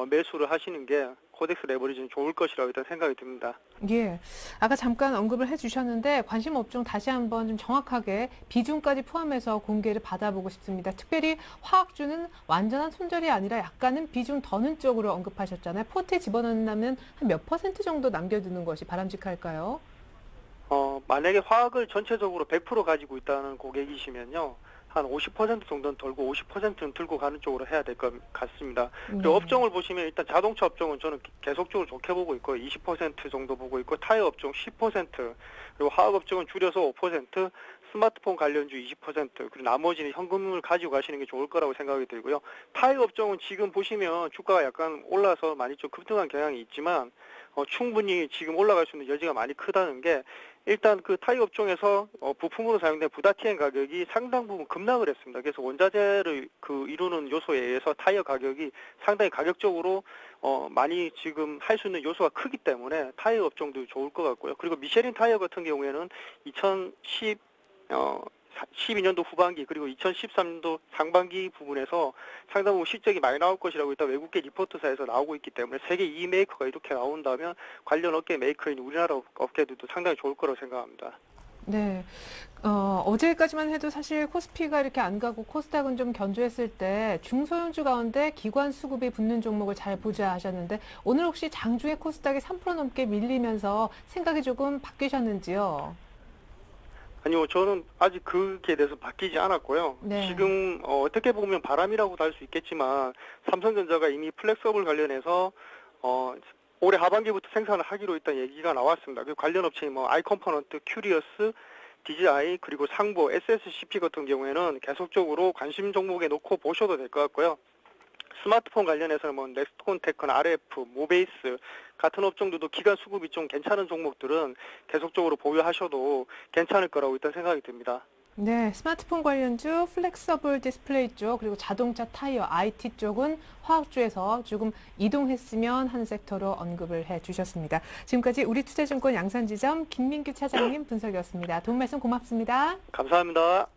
매수를 하시는 게 코덱스 레버리지는 좋을 것이라고 일단 생각이 듭니다. 예. 아까 잠깐 언급을 해주셨는데 관심 업종 다시 한번 좀 정확하게 비중까지 포함해서 공개를 받아보고 싶습니다. 특별히 화학주는 완전한 손절이 아니라 약간은 비중 더는 쪽으로 언급하셨잖아요. 포트에 집어넣는다면 한 몇 퍼센트 정도 남겨두는 것이 바람직할까요? 만약에 화학을 전체적으로 100% 가지고 있다는 고객이시면요. 한 50% 정도는 돌고 50%는 들고 가는 쪽으로 해야 될 것 같습니다. 그리고 네. 업종을 보시면 일단 자동차 업종은 저는 계속적으로 좋게 보고 있고 20% 정도 보고 있고 타이어 업종 10% 그리고 화학 업종은 줄여서 5% 스마트폰 관련주 20% 그리고 나머지는 현금을 가지고 가시는 게 좋을 거라고 생각이 들고요. 타이어 업종은 지금 보시면 주가가 약간 올라서 많이 좀 급등한 경향이 있지만 충분히 지금 올라갈 수 있는 여지가 많이 크다는 게 일단 그 타이어 업종에서 부품으로 사용된 부다티엔 가격이 상당 부분 급락을 했습니다. 그래서 원자재를 이루는 요소에 의해서 타이어 가격이 상당히 가격적으로 많이 지금 할 수 있는 요소가 크기 때문에 타이어 업종도 좋을 것 같고요. 그리고 미쉐린 타이어 같은 경우에는 12년도 후반기 그리고 2013년도 상반기 부분에서 상당 부분 실적이 많이 나올 것이라고 일단 외국계 리포트사에서 나오고 있기 때문에 세계 2위 메이커가 이렇게 나온다면 관련 업계 메이커인 우리나라 업계들도 상당히 좋을 거라고 생각합니다. 네. 어제까지만 해도 사실 코스피가 이렇게 안 가고 코스닥은 좀 견조했을 때 중소형주 가운데 기관 수급이 붙는 종목을 잘 보자 하셨는데 오늘 혹시 장중에 코스닥이 3% 넘게 밀리면서 생각이 조금 바뀌셨는지요? 아니요, 저는 아직 그게 대해서 바뀌지 않았고요. 네. 지금 어떻게 보면 바람이라고도 할 수 있겠지만 삼성전자가 이미 플렉서블 관련해서 올해 하반기부터 생산을 하기로 했던 얘기가 나왔습니다. 그 관련 업체인 아이컴포넌트, 큐리어스, DJI 그리고 상보, SSCP 같은 경우에는 계속적으로 관심 종목에 놓고 보셔도 될 것 같고요. 스마트폰 관련해서는 넥스트콘테크나 RF, 모베이스 같은 업종들도 기간 수급이 좀 괜찮은 종목들은 계속적으로 보유하셔도 괜찮을 거라고 일단 생각이 듭니다. 네, 스마트폰 관련주, 플렉서블 디스플레이 쪽, 그리고 자동차 타이어, IT 쪽은 화학주에서 조금 이동했으면 하는 섹터로 언급을 해 주셨습니다. 지금까지 우리투자증권 양산지점 김민규 차장님 분석이었습니다. 도움 말씀 고맙습니다. 감사합니다.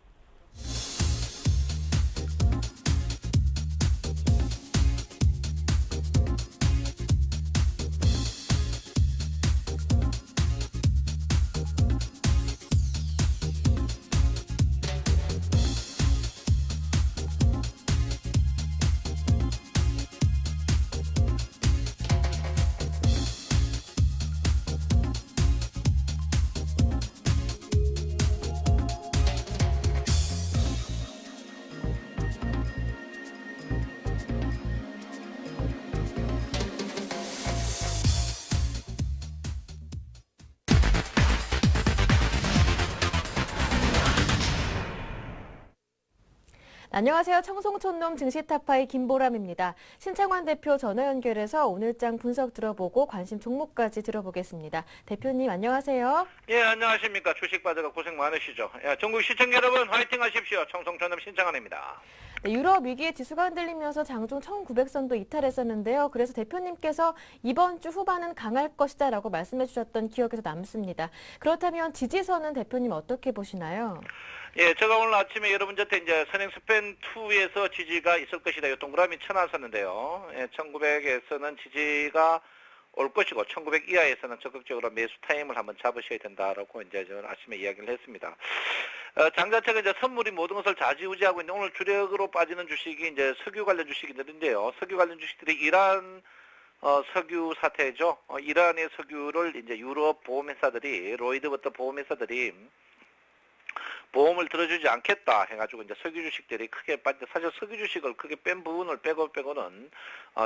안녕하세요. 청송촌놈 증시타파의 김보람입니다. 신창환 대표 전화 연결해서 오늘장 분석 들어보고 관심 종목까지 들어보겠습니다. 대표님 안녕하세요. 예, 안녕하십니까. 주식 빠져가 고생 많으시죠. 예, 전국 시청자 여러분 화이팅 하십시오. 청송촌놈 신창환입니다. 네, 유럽 위기의 지수가 흔들리면서 장중 1900선도 이탈했었는데요. 그래서 대표님께서 이번 주 후반은 강할 것이다 라고 말씀해 주셨던 기억에서 남습니다. 그렇다면 지지선은 대표님 어떻게 보시나요? 예, 제가 오늘 아침에 여러분한테 이제 선행스팬2에서 지지가 있을 것이다. 요 동그라미 쳐놨었는데요. 예, 1900에서는 지지가 올 것이고 1900 이하에서는 적극적으로 매수 타임을 한번 잡으셔야 된다라고 이제 저는 아침에 이야기를 했습니다. 장 자체가 이제 선물이 모든 것을 좌지우지하고 있는데 오늘 주력으로 빠지는 주식이 이제 석유 관련 주식들인데요. 석유 관련 주식들이 이란 석유 사태죠. 이란의 석유를 이제 유럽 보험회사들이 로이드부터 보험회사들이 보험을 들어주지 않겠다 해가지고 이제 석유 주식들이 크게 빠져 사실 석유 주식을 크게 뺀 부분을 빼고는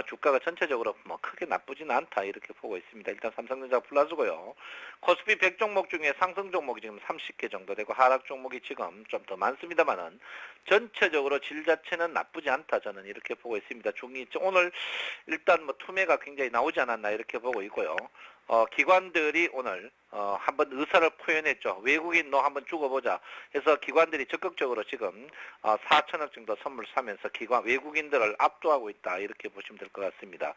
주가가 전체적으로 뭐 크게 나쁘진 않다 이렇게 보고 있습니다. 일단 삼성전자 플러스고요. 코스피 100 종목 중에 상승 종목이 지금 30개 정도 되고 하락 종목이 지금 좀 더 많습니다만은 전체적으로 질 자체는 나쁘지 않다 저는 이렇게 보고 있습니다. 오늘 일단 뭐 투매가 굉장히 나오지 않았나 이렇게 보고 있고요. 기관들이 오늘 한번 의사를 표현했죠. 외국인 너 한번 죽어보자 해서 기관들이 적극적으로 지금 4천억 정도 선물 사면서 외국인들을 압도하고 있다 이렇게 보시면 될 것 같습니다.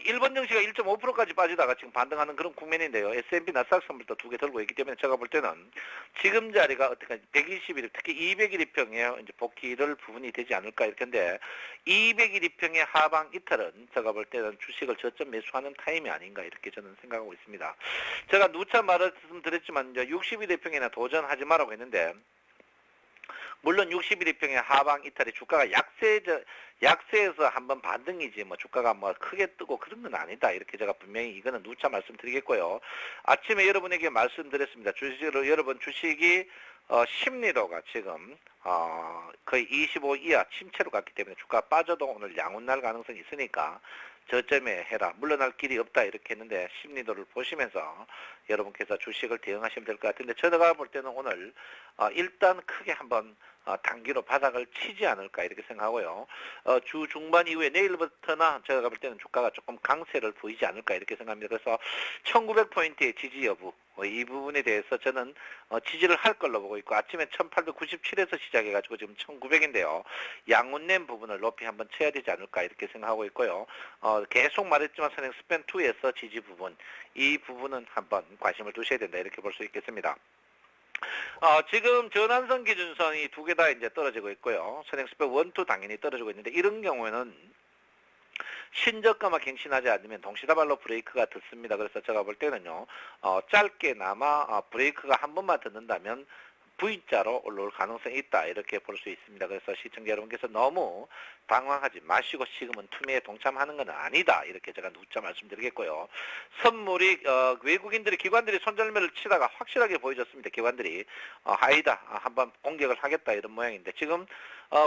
일본 증시가 1.5%까지 빠지다가 지금 반등하는 그런 국면인데요. S&P 나스닥 선물도 2개 들고 있기 때문에 제가 볼 때는 지금 자리가 어떻게 120일 특히 200일 이평에 이제 복귀를 부분이 되지 않을까 이렇게인데 200일 이평의 하방 이탈은 제가 볼 때는 주식을 저점 매수하는 타임이 아닌가 이렇게 저는 생각하고 있습니다. 제가 누차 말씀드렸지만 이제 60일 이평이나 도전하지 말라고 했는데 물론 60일 이평의 하방 이탈이 주가가 약세에서 한번 반등이지 뭐 주가가 뭐 크게 뜨고 그런 건 아니다 이렇게 제가 분명히 이거는 누차 말씀드리겠고요. 아침에 여러분에게 말씀드렸습니다. 여러분 주식이 심리도가 지금 거의 25 이하 침체로 갔기 때문에 주가 빠져도 오늘 양운 날 가능성이 있으니까 저점에 해라. 물러날 길이 없다 이렇게 했는데 심리도를 보시면서 여러분께서 주식을 대응하시면 될 것 같은데 제가 볼 때는 오늘 일단 크게 한번 단기로 바닥을 치지 않을까 이렇게 생각하고요. 주 중반 이후에 내일부터나 제가 볼 때는 주가가 조금 강세를 보이지 않을까 이렇게 생각합니다. 그래서 1900포인트의 지지 여부 이 부분에 대해서 저는 지지를 할 걸로 보고 있고 아침에 1897에서 시작해가지고 지금 1900인데요. 양운낸 부분을 높이 한번 쳐야 되지 않을까 이렇게 생각하고 있고요. 계속 말했지만 선행 스팬2에서 지지 부분 이 부분은 한번 관심을 두셔야 된다 이렇게 볼 수 있겠습니다. 지금 전환선 기준선이 두 개 다 이제 떨어지고 있고요. 선행 스팬 1, 2 당연히 떨어지고 있는데 이런 경우에는 신저가만 갱신하지 않으면 동시다발로 브레이크가 듣습니다. 그래서 제가 볼 때는요, 짧게나마 브레이크가 한 번만 듣는다면 V자로 올라올 가능성이 있다 이렇게 볼 수 있습니다. 그래서 시청자 여러분께서 너무 당황하지 마시고 지금은 투매에 동참하는 건 아니다 이렇게 제가 누차 말씀드리겠고요. 선물이 외국인들이 기관들이 손절매를 치다가 확실하게 보여줬습니다. 기관들이 아니다 한번 공격을 하겠다 이런 모양인데 지금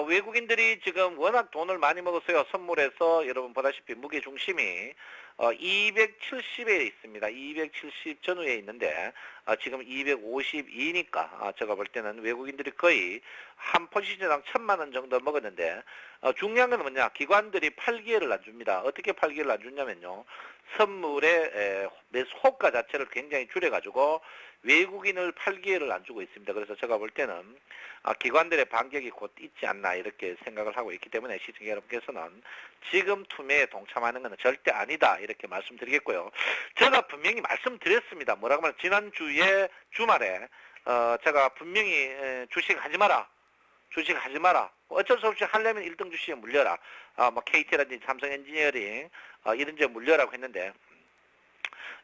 외국인들이 지금 워낙 돈을 많이 먹었어요. 선물에서 여러분 보다시피 무게 중심이 270에 있습니다. 270 전후에 있는데 지금 252니까 제가 볼 때는 외국인들이 거의 한 포지션당 1000만 원 정도 먹었는데 중요한 건 뭐냐 기관들이 팔기회를 안 줍니다. 어떻게 팔기회를 안 주냐면요 선물의 매수 호가 자체를 굉장히 줄여가지고 외국인을 팔기회를 안 주고 있습니다. 그래서 제가 볼 때는 기관들의 반격이 곧 있지 않나 이렇게 생각을 하고 있기 때문에 시청자 여러분께서는 지금 투매에 동참하는 것은 절대 아니다 이렇게 말씀드리겠고요. 제가 분명히 말씀드렸습니다. 뭐라고 하면 지난주에 주말에 제가 분명히 주식 하지 마라. 주식 하지 마라. 어쩔 수 없이 하려면 1등 주식에 물려라. 뭐 KT라든지 삼성 엔지니어링 이런 데 물려라고 했는데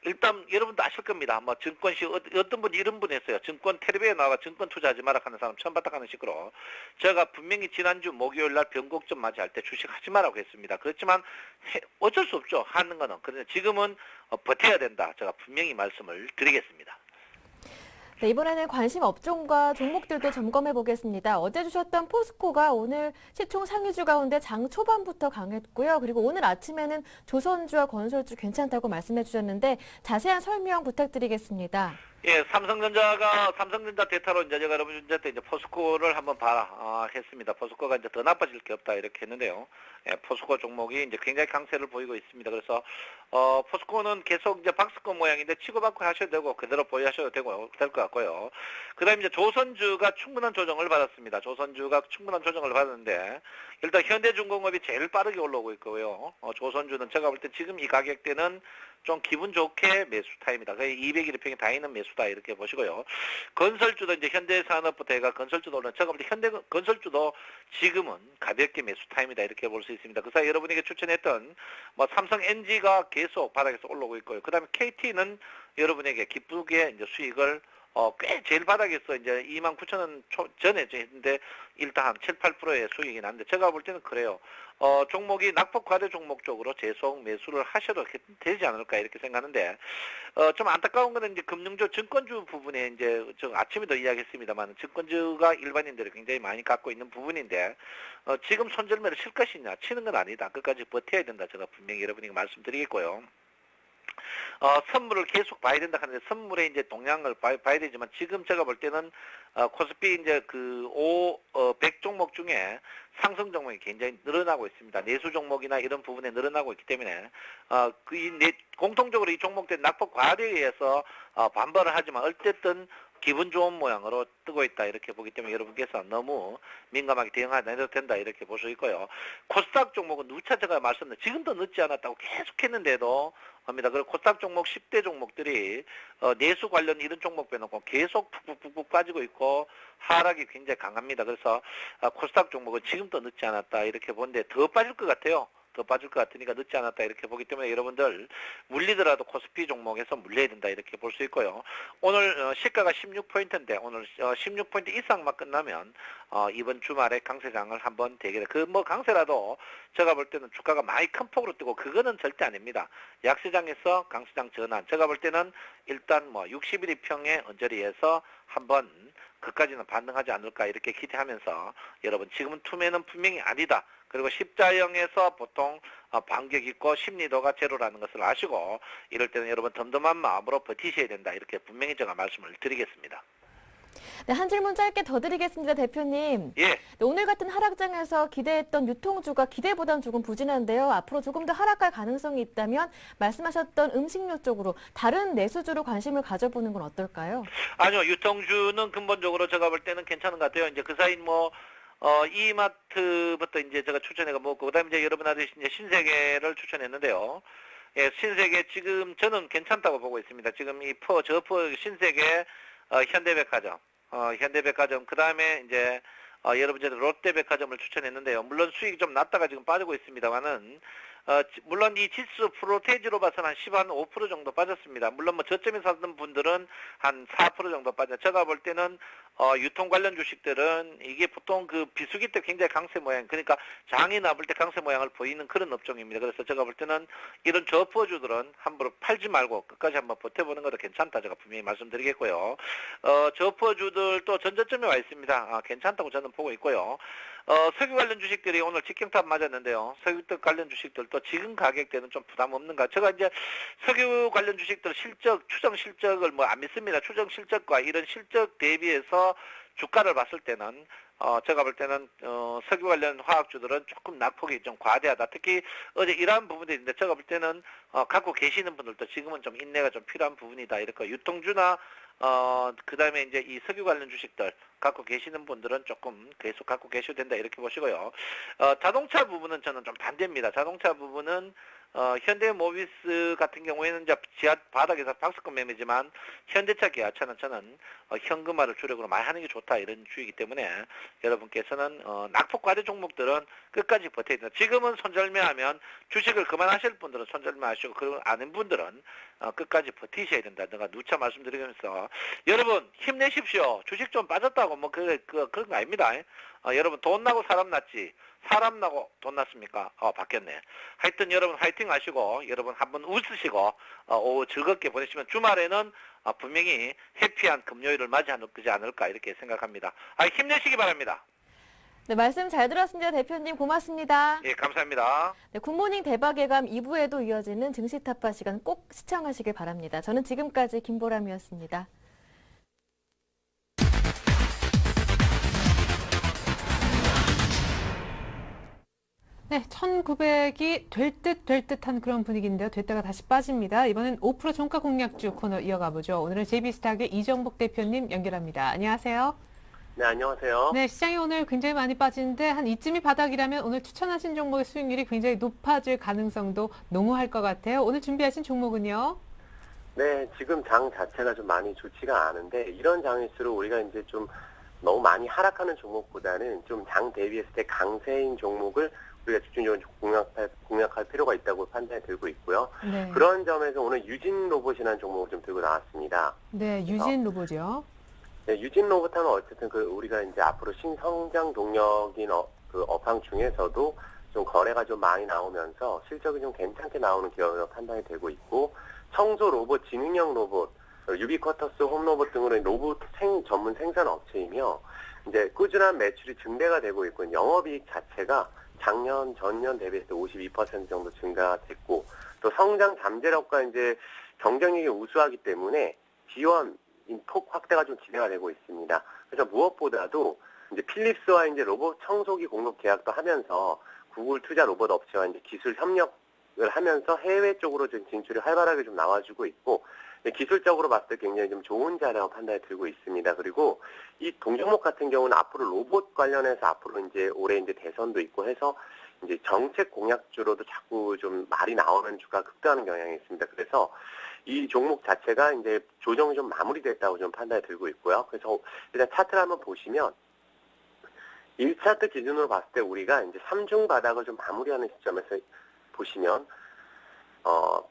일단 여러분도 아실 겁니다. 뭐 증권시 어떤 분이 이런 분 했어요. 증권 텔레비에 나와 증권 투자하지 마라 하는 사람 처음 봤다 하는 식으로 제가 분명히 지난주 목요일 날 변곡점 맞이할 때 주식 하지 마라고 했습니다. 그렇지만 어쩔 수 없죠. 하는 거는. 그런데 지금은 버텨야 된다. 제가 분명히 말씀을 드리겠습니다. 네, 이번에는 관심 업종과 종목들도 점검해 보겠습니다. 어제 주셨던 포스코가 오늘 시총 상위주 가운데 장 초반부터 강했고요. 그리고 오늘 아침에는 조선주와 건설주 괜찮다고 말씀해 주셨는데 자세한 설명 부탁드리겠습니다. 예, 삼성전자 대타로 이제 제가 여러분한테 이제 포스코를 한번 봐라 했습니다. 포스코가 이제 더 나빠질 게 없다 이렇게 했는데요. 예, 포스코 종목이 이제 굉장히 강세를 보이고 있습니다. 그래서 포스코는 계속 이제 박스권 모양인데 치고받고 하셔도 되고 그대로 보유하셔도 되고 될 것 같고요. 그다음에 이제 조선주가 충분한 조정을 받았습니다. 조선주가 충분한 조정을 받았는데 일단 현대중공업이 제일 빠르게 올라오고 있고요. 조선주는 제가 볼 때 지금 이 가격대는 좀 기분 좋게 매수 타입니다. 거의 201평이 다 있는 매수다 이렇게 보시고요. 건설주도 이제 현대산업부터 해가 건설주도 오른 제가 볼 때 건설주도 지금은 가볍게 매수 타입니다 이렇게 볼 수 있습니다. 그 사이 여러분에게 추천했던 뭐 삼성 NG가 계속 바닥에서 올라오고 있고요. 그다음에 KT는 여러분에게 기쁘게 이제 수익을 꽤 제일 바닥에서 이제 29,000원 전에 했는데 일단 한 7, 8%의 수익이 났는데 제가 볼 때는 그래요. 종목이 낙폭 과대 종목 쪽으로 계속 매수를 하셔도 되지 않을까 이렇게 생각하는데 좀 안타까운 거는 이제 금융주 증권주 부분에 이제 저 아침에도 이야기했습니다만 증권주가 일반인들이 굉장히 많이 갖고 있는 부분인데 지금 손절매를 칠 것이냐 치는 건 아니다. 끝까지 버텨야 된다. 제가 분명히 여러분에게 말씀드리겠고요. 선물을 계속 봐야 된다 하는데 선물의 이제 동향을 봐야 되지만 지금 제가 볼 때는 코스피 이제 100 종목 중에 상승 종목이 굉장히 늘어나고 있습니다. 내수 종목이나 이런 부분에 늘어나고 있기 때문에 공통적으로 이 종목들 낙폭 과대에 의해서 반발을 하지만 어쨌든 기분 좋은 모양으로 뜨고 있다 이렇게 보기 때문에 여러분께서 너무 민감하게 대응하지 않아도 된다 이렇게 볼 수 있고요. 코스닥 종목은 누차 제가 말씀드렸는데 지금도 늦지 않았다고 계속했는데도 합니다. 그리고 코스닥 종목 10대 종목들이 내수 관련 이런 종목 빼놓고 계속 푹푹푹 빠지고 있고 하락이 굉장히 강합니다. 그래서 코스닥 종목은 지금도 늦지 않았다 이렇게 보는데 더 빠질 것 같아요. 더 빠질 것 같으니까 늦지 않았다 이렇게 보기 때문에 여러분들 물리더라도 코스피 종목에서 물려야 된다 이렇게 볼 수 있고요. 오늘 시가가 16포인트인데 오늘 16포인트 이상만 끝나면 이번 주말에 강세장을 한번 대결해. 강세라도 제가 볼 때는 주가가 많이 큰 폭으로 뜨고 그거는 절대 아닙니다. 약세장에서 강세장 전환. 제가 볼 때는 일단 60일 이평의 언저리에서 한번 그까지는 반등하지 않을까 이렇게 기대하면서 여러분 지금은 투매는 분명히 아니다. 그리고 십자형에서 보통 반격 있고 심리도가 제로라는 것을 아시고 이럴 때는 여러분 덤덤한 마음으로 버티셔야 된다. 이렇게 분명히 제가 말씀을 드리겠습니다. 네, 한 질문 짧게 더 드리겠습니다, 대표님. 예. 네, 오늘 같은 하락장에서 기대했던 유통주가 기대보다는 조금 부진한데요. 앞으로 조금 더 하락할 가능성이 있다면 말씀하셨던 음식료 쪽으로 다른 내수주로 관심을 가져보는 건 어떨까요? 아니요. 유통주는 근본적으로 제가 볼 때는 괜찮은 것 같아요. 이제 그 사이 이마트부터 이제 제가 추천해가 먹고, 그 다음에 이제 여러분 아저씨 이제 신세계를 추천했는데요. 예, 신세계 지금 저는 괜찮다고 보고 있습니다. 지금 신세계, 현대백화점, 그 다음에 이제, 여러분 저는 롯데백화점을 추천했는데요. 물론 수익이 좀 낮다가 지금 빠지고 있습니다만은, 물론 이 지수 프로테이지로 봐서는 한 15% 정도 빠졌습니다. 물론 저점에 사는 분들은 한 4% 정도 빠져. 제가 볼 때는 유통 관련 주식들은 이게 보통 그 비수기 때 굉장히 강세 모양, 그러니까 장이 나볼 때 강세 모양을 보이는 그런 업종입니다. 그래서 제가 볼 때는 이런 저포주들은 함부로 팔지 말고 끝까지 한번 버텨보는 것도 괜찮다. 제가 분명히 말씀드리겠고요. 저포주들 또 전저점에 와 있습니다. 괜찮다고 저는 보고 있고요. 석유 관련 주식들이 오늘 직경탑 맞았는데요. 석유 관련 주식들도 지금 가격대는 좀 부담 없는가. 제가 이제 석유 관련 주식들 추정 실적을 안 믿습니다. 추정 실적과 이런 실적 대비해서 주가를 봤을 때는 제가 볼 때는 석유 관련 화학주들은 조금 낙폭이 좀 과대하다. 특히 어제 이러한 부분들이 있는데 제가 볼 때는 갖고 계시는 분들도 지금은 좀 인내가 좀 필요한 부분이다. 이렇게 유통주나 그 다음에 이제 이 석유 관련 주식들 갖고 계시는 분들은 조금 계속 갖고 계셔도 된다. 이렇게 보시고요. 자동차 부분은 저는 좀 반대입니다. 자동차 부분은 현대모비스 같은 경우에는 이제 지하 바닥에서 박스권 매매지만 현대차, 기아차는 저는 현금화를 주력으로 많이 하는 게 좋다 이런 주의이기 때문에 여러분께서는 낙폭 과대 종목들은 끝까지 버텨야 된다. 지금은 손절매하면 주식을 그만하실 분들은 손절매하시고 그런 아닌 분들은 끝까지 버티셔야 된다. 내가 누차 말씀드리면서 여러분 힘내십시오. 주식 좀 빠졌다고 그런 거 아닙니다. 여러분 돈 나고 사람 났지. 사람 나고 돈 났습니까? 바뀌었네. 하여튼 여러분 화이팅 하시고 여러분 한번 웃으시고 오후 즐겁게 보내시면 주말에는 분명히 해피한 금요일을 맞이하지 않을까 이렇게 생각합니다. 힘내시기 바랍니다. 네, 말씀 잘 들었습니다. 대표님 고맙습니다. 예, 감사합니다. 네, 굿모닝 대박 예감 2부에도 이어지는 증시 타파 시간 꼭 시청하시길 바랍니다. 저는 지금까지 김보람이었습니다. 네, 1900이 될 듯한 그런 분위기인데요. 됐다가 다시 빠집니다. 이번엔 5% 종가 공략주 코너 이어가 보죠. 오늘은 JB스탁의 이정복 대표님 연결합니다. 안녕하세요. 네, 안녕하세요. 네, 시장이 오늘 굉장히 많이 빠지는데 한 이쯤이 바닥이라면 오늘 추천하신 종목의 수익률이 굉장히 높아질 가능성도 농후할 것 같아요. 오늘 준비하신 종목은요? 네, 지금 장 자체가 좀 많이 좋지가 않은데 이런 장일수록 우리가 이제 좀 너무 많이 하락하는 종목보다는 좀 장 대비했을 때 강세인 종목을 우리가 집중적으로 공략할 필요가 있다고 판단이 들고 있고요. 네. 그런 점에서 오늘 유진 로봇이라는 종목을 좀 들고 나왔습니다. 네, 유진 로봇이요. 네, 유진 로봇 하면 어쨌든 우리가 이제 앞으로 신성장 동력인 그 업황 중에서도 좀 거래가 좀 많이 나오면서 실적이 좀 괜찮게 나오는 기업으로 판단이 되고 있고, 청소 로봇, 지능형 로봇, 유비쿼터스, 홈로봇 등으로 로봇 전문 생산 업체이며 이제 꾸준한 매출이 증대가 되고 있고 영업이익 자체가 작년, 전년 대비해서 52% 정도 증가됐고 또 성장 잠재력과 이제 경쟁력이 우수하기 때문에 지원 폭 확대가 좀 기대가 되고 있습니다. 그래서 무엇보다도 이제 필립스와 이제 로봇 청소기 공급 계약도 하면서 구글 투자 로봇 업체와 이제 기술 협력을 하면서 해외 쪽으로 좀 진출이 활발하게 좀 나와주고 있고 기술적으로 봤을 때 굉장히 좀 좋은 자리라고 판단이 들고 있습니다. 그리고 이 동종목 같은 경우는 앞으로 로봇 관련해서 앞으로 이제 올해 이제 대선도 있고 해서 이제 정책 공약주로도 자꾸 좀 말이 나오는 주가 급등하는 경향이 있습니다. 그래서 이 종목 자체가 이제 조정이 좀 마무리됐다고 좀 판단이 들고 있고요. 그래서 일단 차트를 한번 보시면 1차트 기준으로 봤을 때 우리가 이제 3중 바닥을 좀 마무리하는 시점에서 보시면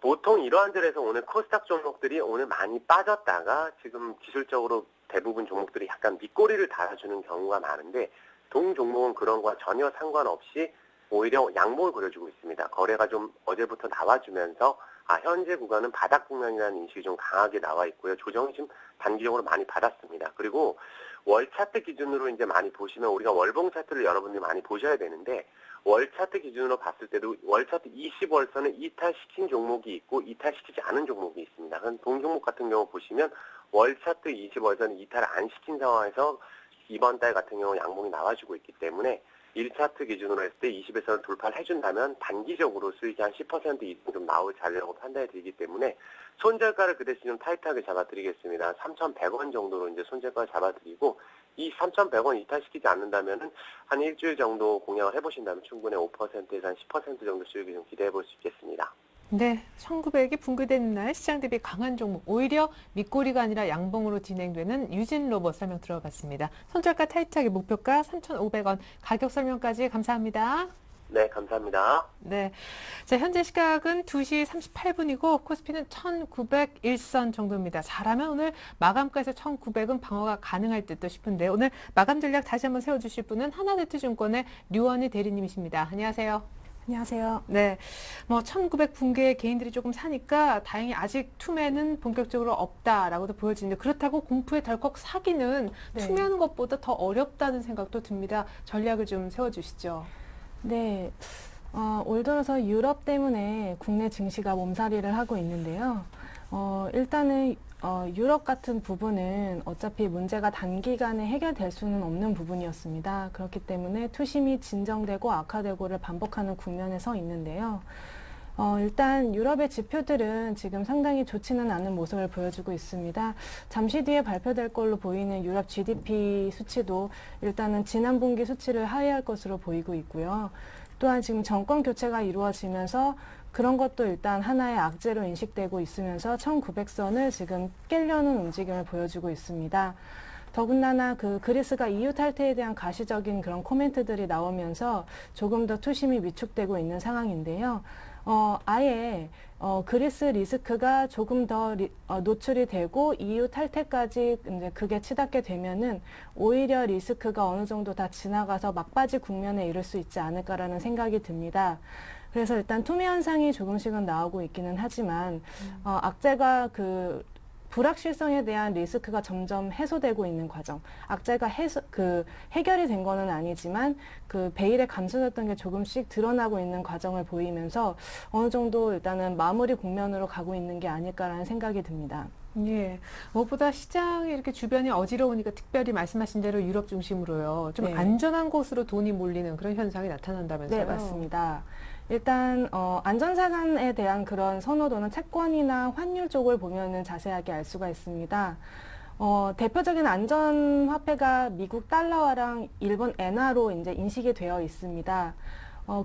보통 이러한 자리에서 오늘 코스닥 종목들이 오늘 많이 빠졌다가 지금 기술적으로 대부분 종목들이 약간 밑꼬리를 달아주는 경우가 많은데 동 종목은 그런 거와 전혀 상관없이 오히려 양봉을 그려주고 있습니다. 거래가 좀 어제부터 나와주면서 현재 구간은 바닥 국면이라는 인식이 좀 강하게 나와 있고요. 조정이 좀 단기적으로 많이 받았습니다. 그리고 월 차트 기준으로 이제 많이 보시면 우리가 월봉 차트를 여러분들이 많이 보셔야 되는데 월 차트 기준으로 봤을 때도 월 차트 20월선은 이탈시킨 종목이 있고 이탈시키지 않은 종목이 있습니다. 그럼 동 종목 같은 경우 보시면 월 차트 20월선은 이탈을 안 시킨 상황에서 이번 달 같은 경우 양봉이 나와주고 있기 때문에 1차트 기준으로 했을 때 20에서는 돌파를 해준다면 단기적으로 수익이 한 10% 이상 좀 나올 자리라고 판단이 들기 때문에 손절가를 그 대신 좀 타이트하게 잡아드리겠습니다. 3,100원 정도로 이제 손절가를 잡아드리고 이 3,100원 이탈시키지 않는다면은 한 일주일 정도 공략을 해보신다면 충분히 5%에서 한 10% 정도 수익을 좀 기대해 볼 수 있겠습니다. 네, 1900이 붕괴되는 날 시장 대비 강한 종목, 오히려 밑꼬리가 아니라 양봉으로 진행되는 유진 로봇 설명 들어봤습니다. 손절가 타이트하게 목표가 3,500원, 가격 설명까지 감사합니다. 네, 감사합니다. 네, 자, 현재 시각은 2시 38분이고 코스피는 1901선 정도입니다. 잘하면 오늘 마감가에서 1900은 방어가 가능할 듯도 싶은데 오늘 마감 전략 다시 한번 세워주실 분은 하나네트증권의 류원희 대리님이십니다. 안녕하세요. 안녕하세요. 네, 1900 붕괴 개인들이 조금 사니까 다행히 아직 투매는 본격적으로 없다라고도 보여지는데 그렇다고 공포에 덜컥 사기는 네. 투매하는 것보다 더 어렵다는 생각도 듭니다. 전략을 좀 세워주시죠. 네. 올 들어서 유럽 때문에 국내 증시가 몸살이를 하고 있는데요. 일단은 유럽 같은 부분은 어차피 문제가 단기간에 해결될 수는 없는 부분이었습니다. 그렇기 때문에 투심이 진정되고 악화되고를 반복하는 국면에 서 있는데요. 일단 유럽의 지표들은 지금 상당히 좋지는 않은 모습을 보여주고 있습니다. 잠시 뒤에 발표될 걸로 보이는 유럽 GDP 수치도 일단은 지난 분기 수치를 하회할 것으로 보이고 있고요. 또한 지금 정권 교체가 이루어지면서 그런 것도 일단 하나의 악재로 인식되고 있으면서 1900선을 지금 깨려는 움직임을 보여주고 있습니다. 더군다나 그리스가 EU 탈퇴에 대한 가시적인 그런 코멘트들이 나오면서 조금 더 투심이 위축되고 있는 상황인데요. 아예 그리스 리스크가 조금 더 노출이 되고 EU 탈퇴까지 이제 그게 치닫게 되면은 오히려 리스크가 어느 정도 다 지나가서 막바지 국면에 이를 수 있지 않을까라는 생각이 듭니다. 그래서 일단 투매 현상이 조금씩은 나오고 있기는 하지만 악재가 불확실성에 대한 리스크가 점점 해소되고 있는 과정. 악재가 해결이 된 거는 아니지만 베일에 감춰졌던 게 조금씩 드러나고 있는 과정을 보이면서 어느 정도 일단은 마무리 국면으로 가고 있는 게 아닐까라는 생각이 듭니다. 예, 무엇보다 시장이 이렇게 주변이 어지러우니까 특별히 말씀하신 대로 유럽 중심으로요. 좀 네. 안전한 곳으로 돈이 몰리는 그런 현상이 나타난다면서요? 네, 맞습니다. 일단 안전자산에 대한 그런 선호도는 채권이나 환율 쪽을 보면은 자세하게 알 수가 있습니다. 대표적인 안전화폐가 미국 달러화랑 일본 엔화로 이제 인식이 되어 있습니다.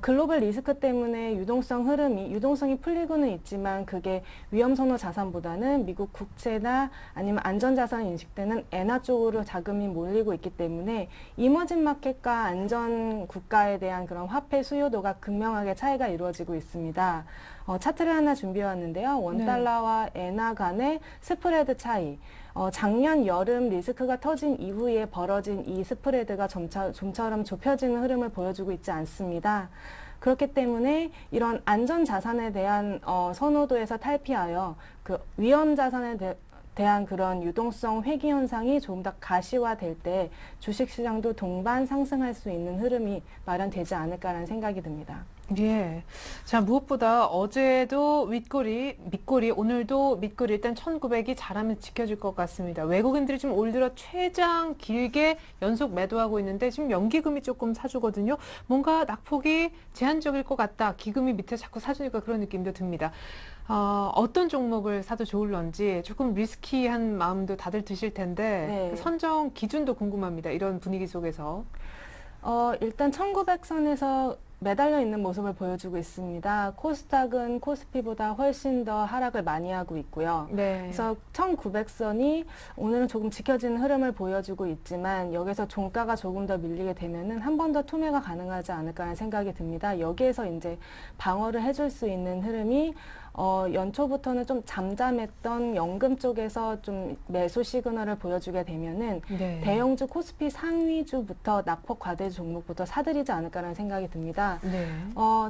글로벌 리스크 때문에 유동성이 풀리고는 있지만 그게 위험선호 자산보다는 미국 국채나 아니면 안전자산이 인식되는 엔화 쪽으로 자금이 몰리고 있기 때문에 이머징 마켓과 안전 국가에 대한 그런 화폐 수요도가 극명하게 차이가 이루어지고 있습니다. 차트를 하나 준비해 왔는데요. 원달러와 엔화 간의 스프레드 차이. 작년 여름 리스크가 터진 이후에 벌어진 이 스프레드가 좀처럼 좁혀지는 흐름을 보여주고 있지 않습니다. 그렇기 때문에 이런 안전 자산에 대한 선호도에서 탈피하여 위험 자산에 대한 그런 유동성 회귀 현상이 조금 더 가시화될 때 주식시장도 동반 상승할 수 있는 흐름이 마련되지 않을까라는 생각이 듭니다. 예. 자, 무엇보다 어제도 밑꼬리, 오늘도 밑꼬리 일단 1900이 잘하면 지켜줄 것 같습니다. 외국인들이 지금 올 들어 최장 길게 연속 매도하고 있는데 지금 연기금이 조금 사주거든요. 뭔가 낙폭이 제한적일 것 같다. 기금이 밑에 자꾸 사주니까 그런 느낌도 듭니다. 어떤 종목을 사도 좋을런지 조금 리스키한 마음도 다들 드실 텐데 네. 그 선정 기준도 궁금합니다. 이런 분위기 속에서. 일단 1900선에서 매달려 있는 모습을 보여주고 있습니다. 코스닥은 코스피보다 훨씬 더 하락을 많이 하고 있고요. 네. 그래서 1900선이 오늘은 조금 지켜지는 흐름을 보여주고 있지만 여기서 종가가 조금 더 밀리게 되면은 한 번 더 투매가 가능하지 않을까라는 생각이 듭니다. 여기에서 이제 방어를 해줄 수 있는 흐름이 연초부터는 좀 잠잠했던 연금 쪽에서 좀 매수 시그널을 보여주게 되면은 네. 대형주 코스피 상위주부터 낙폭 과대 종목부터 사들이지 않을까라는 생각이 듭니다. 네.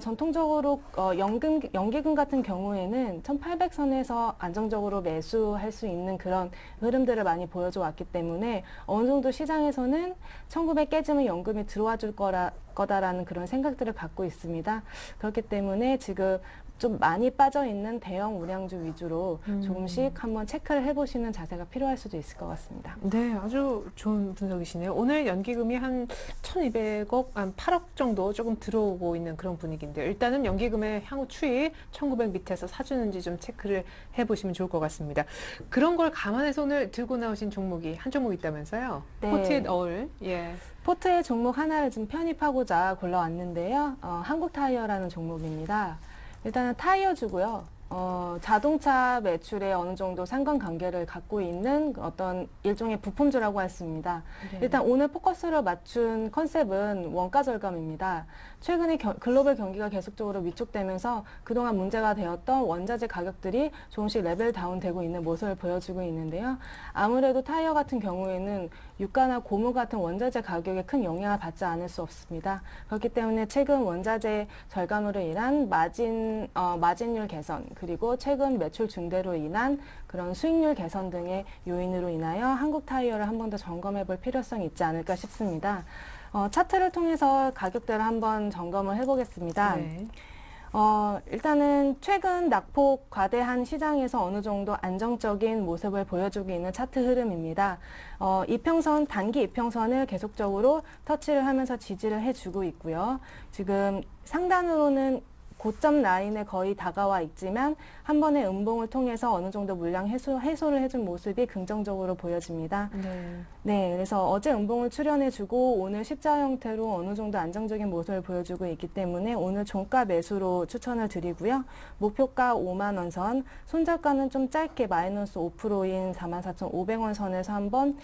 전통적으로 연기금 같은 경우에는 1800선에서 안정적으로 매수할 수 있는 그런 흐름들을 많이 보여줘 왔기 때문에 어느 정도 시장에서는 1900 깨지면 연금이 들어와 줄 거다라는 그런 생각들을 갖고 있습니다. 그렇기 때문에 지금 좀 많이 빠져있는 대형 우량주 위주로 조금씩 한번 체크를 해보시는 자세가 필요할 수도 있을 것 같습니다. 네, 아주 좋은 분석이시네요. 오늘 연기금이 한 1,200억, 한 8억 정도 조금 들어오고 있는 그런 분위기인데요. 일단은 연기금의 향후 추이 1,900 밑에서 사주는지 좀 체크를 해보시면 좋을 것 같습니다. 그런 걸 감안해서 오늘 들고 나오신 종목이 한 종목 있다면서요? 네. 포트잇 어울. 예. 포트의 종목 하나를 좀 편입하고자 골라왔는데요. 한국타이어라는 종목입니다. 일단은 타이어주고요. 자동차 매출에 어느 정도 상관관계를 갖고 있는 어떤 일종의 부품주라고 할 수 있습니다. 네. 일단 오늘 포커스를 맞춘 컨셉은 원가 절감입니다. 최근에 글로벌 경기가 계속적으로 위축되면서 그동안 문제가 되었던 원자재 가격들이 조금씩 레벨 다운되고 있는 모습을 보여주고 있는데요. 아무래도 타이어 같은 경우에는 유가나 고무 같은 원자재 가격에 큰 영향을 받지 않을 수 없습니다. 그렇기 때문에 최근 원자재 절감으로 인한 마진율 개선, 그리고 최근 매출 증대로 인한 그런 수익률 개선 등의 요인으로 인하여 한국 타이어를 한 번 더 점검해 볼 필요성이 있지 않을까 싶습니다. 차트를 통해서 가격대를 한번 점검을 해보겠습니다. 네. 일단은 최근 낙폭 과대한 시장에서 어느 정도 안정적인 모습을 보여주고 있는 차트 흐름입니다. 이평선, 단기 이평선을 계속적으로 터치를 하면서 지지를 해주고 있고요. 지금 상단으로는 고점 라인에 거의 다가와 있지만 한 번의 음봉을 통해서 어느 정도 물량 해소를 해준 모습이 긍정적으로 보여집니다. 네. 네, 그래서 어제 음봉을 출현해주고 오늘 십자 형태로 어느 정도 안정적인 모습을 보여주고 있기 때문에 오늘 종가 매수로 추천을 드리고요. 목표가 5만 원 선, 손절가는 좀 짧게 마이너스 5%인 44,500원 선에서 한번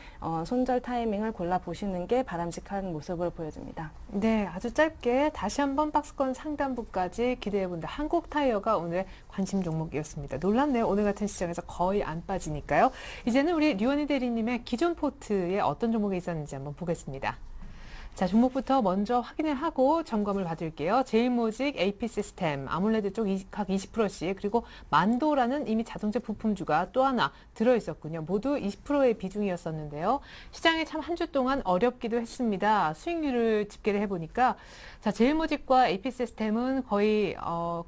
손절 타이밍을 골라보시는 게 바람직한 모습을 보여줍니다. 네, 아주 짧게 다시 한번 박스권 상단부까지 기대해본다. 한국타이어가 오늘 관심 종목이었습니다. 놀랍네요. 오늘 같은 시장에서 거의 안 빠지니까요. 이제는 우리 류원희 대리님의 기존 포트에 어떤 종목이 있었는지 한번 보겠습니다. 자, 종목부터 먼저 확인을 하고 점검을 받을게요. 제일모직, AP시스템, 아몰레드 쪽 각 20%씩, 그리고 만도라는 이미 자동차 부품주가 또 하나 들어있었군요. 모두 20%의 비중이었었는데요. 시장이 참 한 주 동안 어렵기도 했습니다. 수익률을 집계를 해보니까 자, 제일모직과 AP시스템은 거의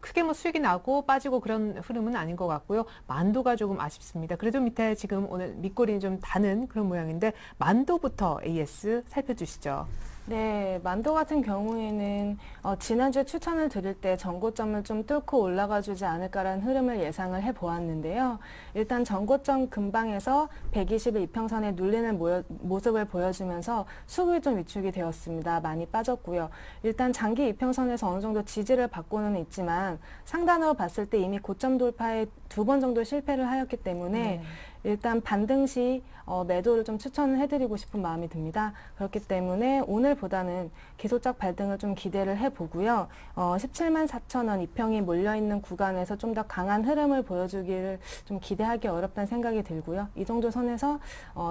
크게 뭐 수익이 나고 빠지고 그런 흐름은 아닌 것 같고요. 만도가 조금 아쉽습니다. 그래도 밑에 지금 오늘 밑꼬리는 좀 다는 그런 모양인데 만도부터 AS 살펴주시죠. 네, 만도 같은 경우에는 지난주에 추천을 드릴 때 전고점을 좀 뚫고 올라가 주지 않을까라는 흐름을 예상을 해보았는데요. 일단 전고점 근방에서 120의 이평선에 눌리는 모습을 보여주면서 수급이 좀 위축이 되었습니다. 많이 빠졌고요. 일단 장기 이평선에서 어느 정도 지지를 받고는 있지만 상단으로 봤을 때 이미 고점 돌파에 2번 정도 실패를 하였기 때문에 네. 일단 반등 시 매도를 좀 추천을 해드리고 싶은 마음이 듭니다. 그렇기 때문에 오늘보다는 기술적 발등을 좀 기대를 해보고요. 17만 4천 원 이평이 몰려있는 구간에서 좀 더 강한 흐름을 보여주기를 좀 기대하기 어렵다는 생각이 들고요. 이 정도 선에서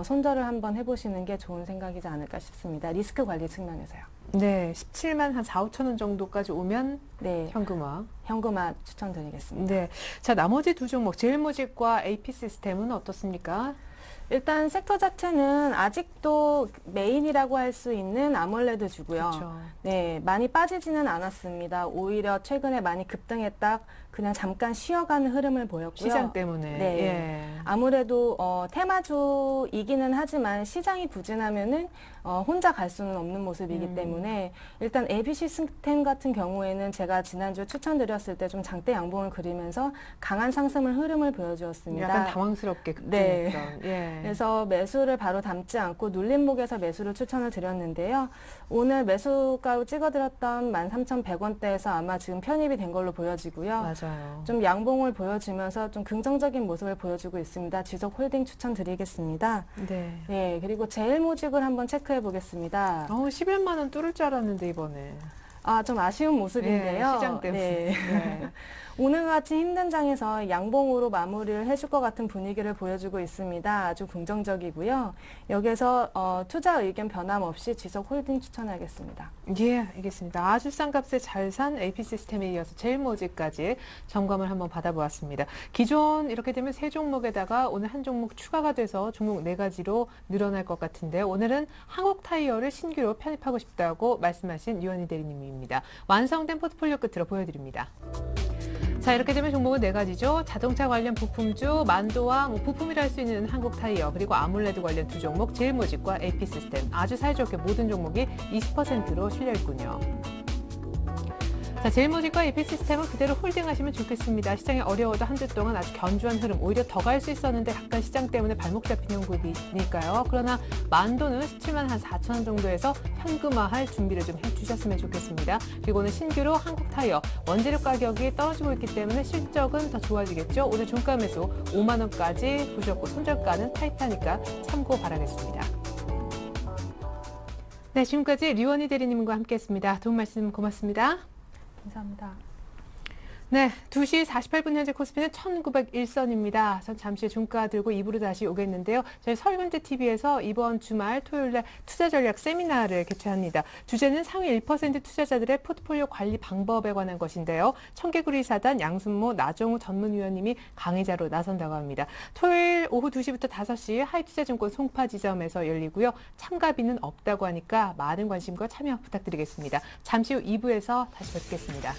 손절을 한번 해보시는 게 좋은 생각이지 않을까 싶습니다. 리스크 관리 측면에서요. 네, 17만 한 4, 5천 원 정도까지 오면 네, 현금화 추천드리겠습니다. 네. 자, 나머지 두 종목, 제일모직과 AP시스템은 어떻습니까? 일단 섹터 자체는 아직도 메인이라고 할 수 있는 아몰레드 주고요. 그렇죠. 네, 많이 빠지지는 않았습니다. 오히려 최근에 많이 급등했다 그냥 잠깐 쉬어가는 흐름을 보였고요. 시장 때문에. 네. 예. 아무래도 테마주이기는 하지만 시장이 부진하면은 혼자 갈 수는 없는 모습이기 때문에 일단 AP시스템 같은 경우에는 제가 지난주에 추천드렸을 때 좀 장대 양봉을 그리면서 강한 상승을 흐름을 보여주었습니다. 약간 당황스럽게 네. 급등했던. 예. 네. 그래서 매수를 바로 담지 않고 눌림목에서 매수를 추천을 드렸는데요. 오늘 매수가로 찍어드렸던 13,100원대에서 아마 지금 편입이 된 걸로 보여지고요. 맞아요. 좀 양봉을 보여주면서 좀 긍정적인 모습을 보여주고 있습니다. 지속 홀딩 추천드리겠습니다. 네. 네, 그리고 제일모직을 한번 체크해 보겠습니다. 11만 원 뚫을 줄 알았는데 이번에. 좀 아쉬운 모습인데요. 네, 시장 때문에. 네. 네. 오늘같이 힘든 장에서 양봉으로 마무리를 해줄 것 같은 분위기를 보여주고 있습니다. 아주 긍정적이고요. 여기서 투자 의견 변함없이 지속 홀딩 추천하겠습니다. 예, 알겠습니다. 아주 싼 값에 잘 산 AP시스템에 이어서 제일모직까지 점검을 한번 받아보았습니다. 기존 이렇게 되면 세 종목에다가 오늘 한 종목 추가가 돼서 종목 4가지로 늘어날 것 같은데 오늘은 한국타이어를 신규로 편입하고 싶다고 말씀하신 유현희 대리님입니다. 완성된 포트폴리오 끝으로 보여드립니다. 자, 이렇게 되면 종목은 4가지죠. 자동차 관련 부품주, 만도와 부품이라 할 수 있는 한국타이어, 그리고 아몰레드 관련 2종목, 제일모직과 AP시스템. 아주 사이좋게 모든 종목이 20%로 실려있군요. 자, 제일모직과 AP시스템은 그대로 홀딩하시면 좋겠습니다. 시장이 어려워도 한 주 동안 아주 견주한 흐름, 오히려 더 갈 수 있었는데 약간 시장 때문에 발목 잡히는 곡이니까요. 그러나 만도는 17만 한 4천 원 정도에서 현금화할 준비를 좀 해주셨으면 좋겠습니다. 그리고 오늘 신규로 한국타이어, 원재료 가격이 떨어지고 있기 때문에 실적은 더 좋아지겠죠. 오늘 종가 매수 5만 원까지 보셨고 손절가는 타이타니까 참고 바라겠습니다. 네, 지금까지 류원희 대리님과 함께했습니다. 도움 말씀 고맙습니다. 감사합니다. 네, 2시 48분 현재 코스피는 1901선입니다. 전 잠시 종가 들고 2부로 다시 오겠는데요. 저희 서울경제TV에서 이번 주말 토요일에 투자전략 세미나를 개최합니다. 주제는 상위 1% 투자자들의 포트폴리오 관리 방법에 관한 것인데요. 청개구리 사단 양순모 나정우 전문위원님이 강의자로 나선다고 합니다. 토요일 오후 2시부터 5시 하이투자증권 송파 지점에서 열리고요. 참가비는 없다고 하니까 많은 관심과 참여 부탁드리겠습니다. 잠시 후 2부에서 다시 뵙겠습니다.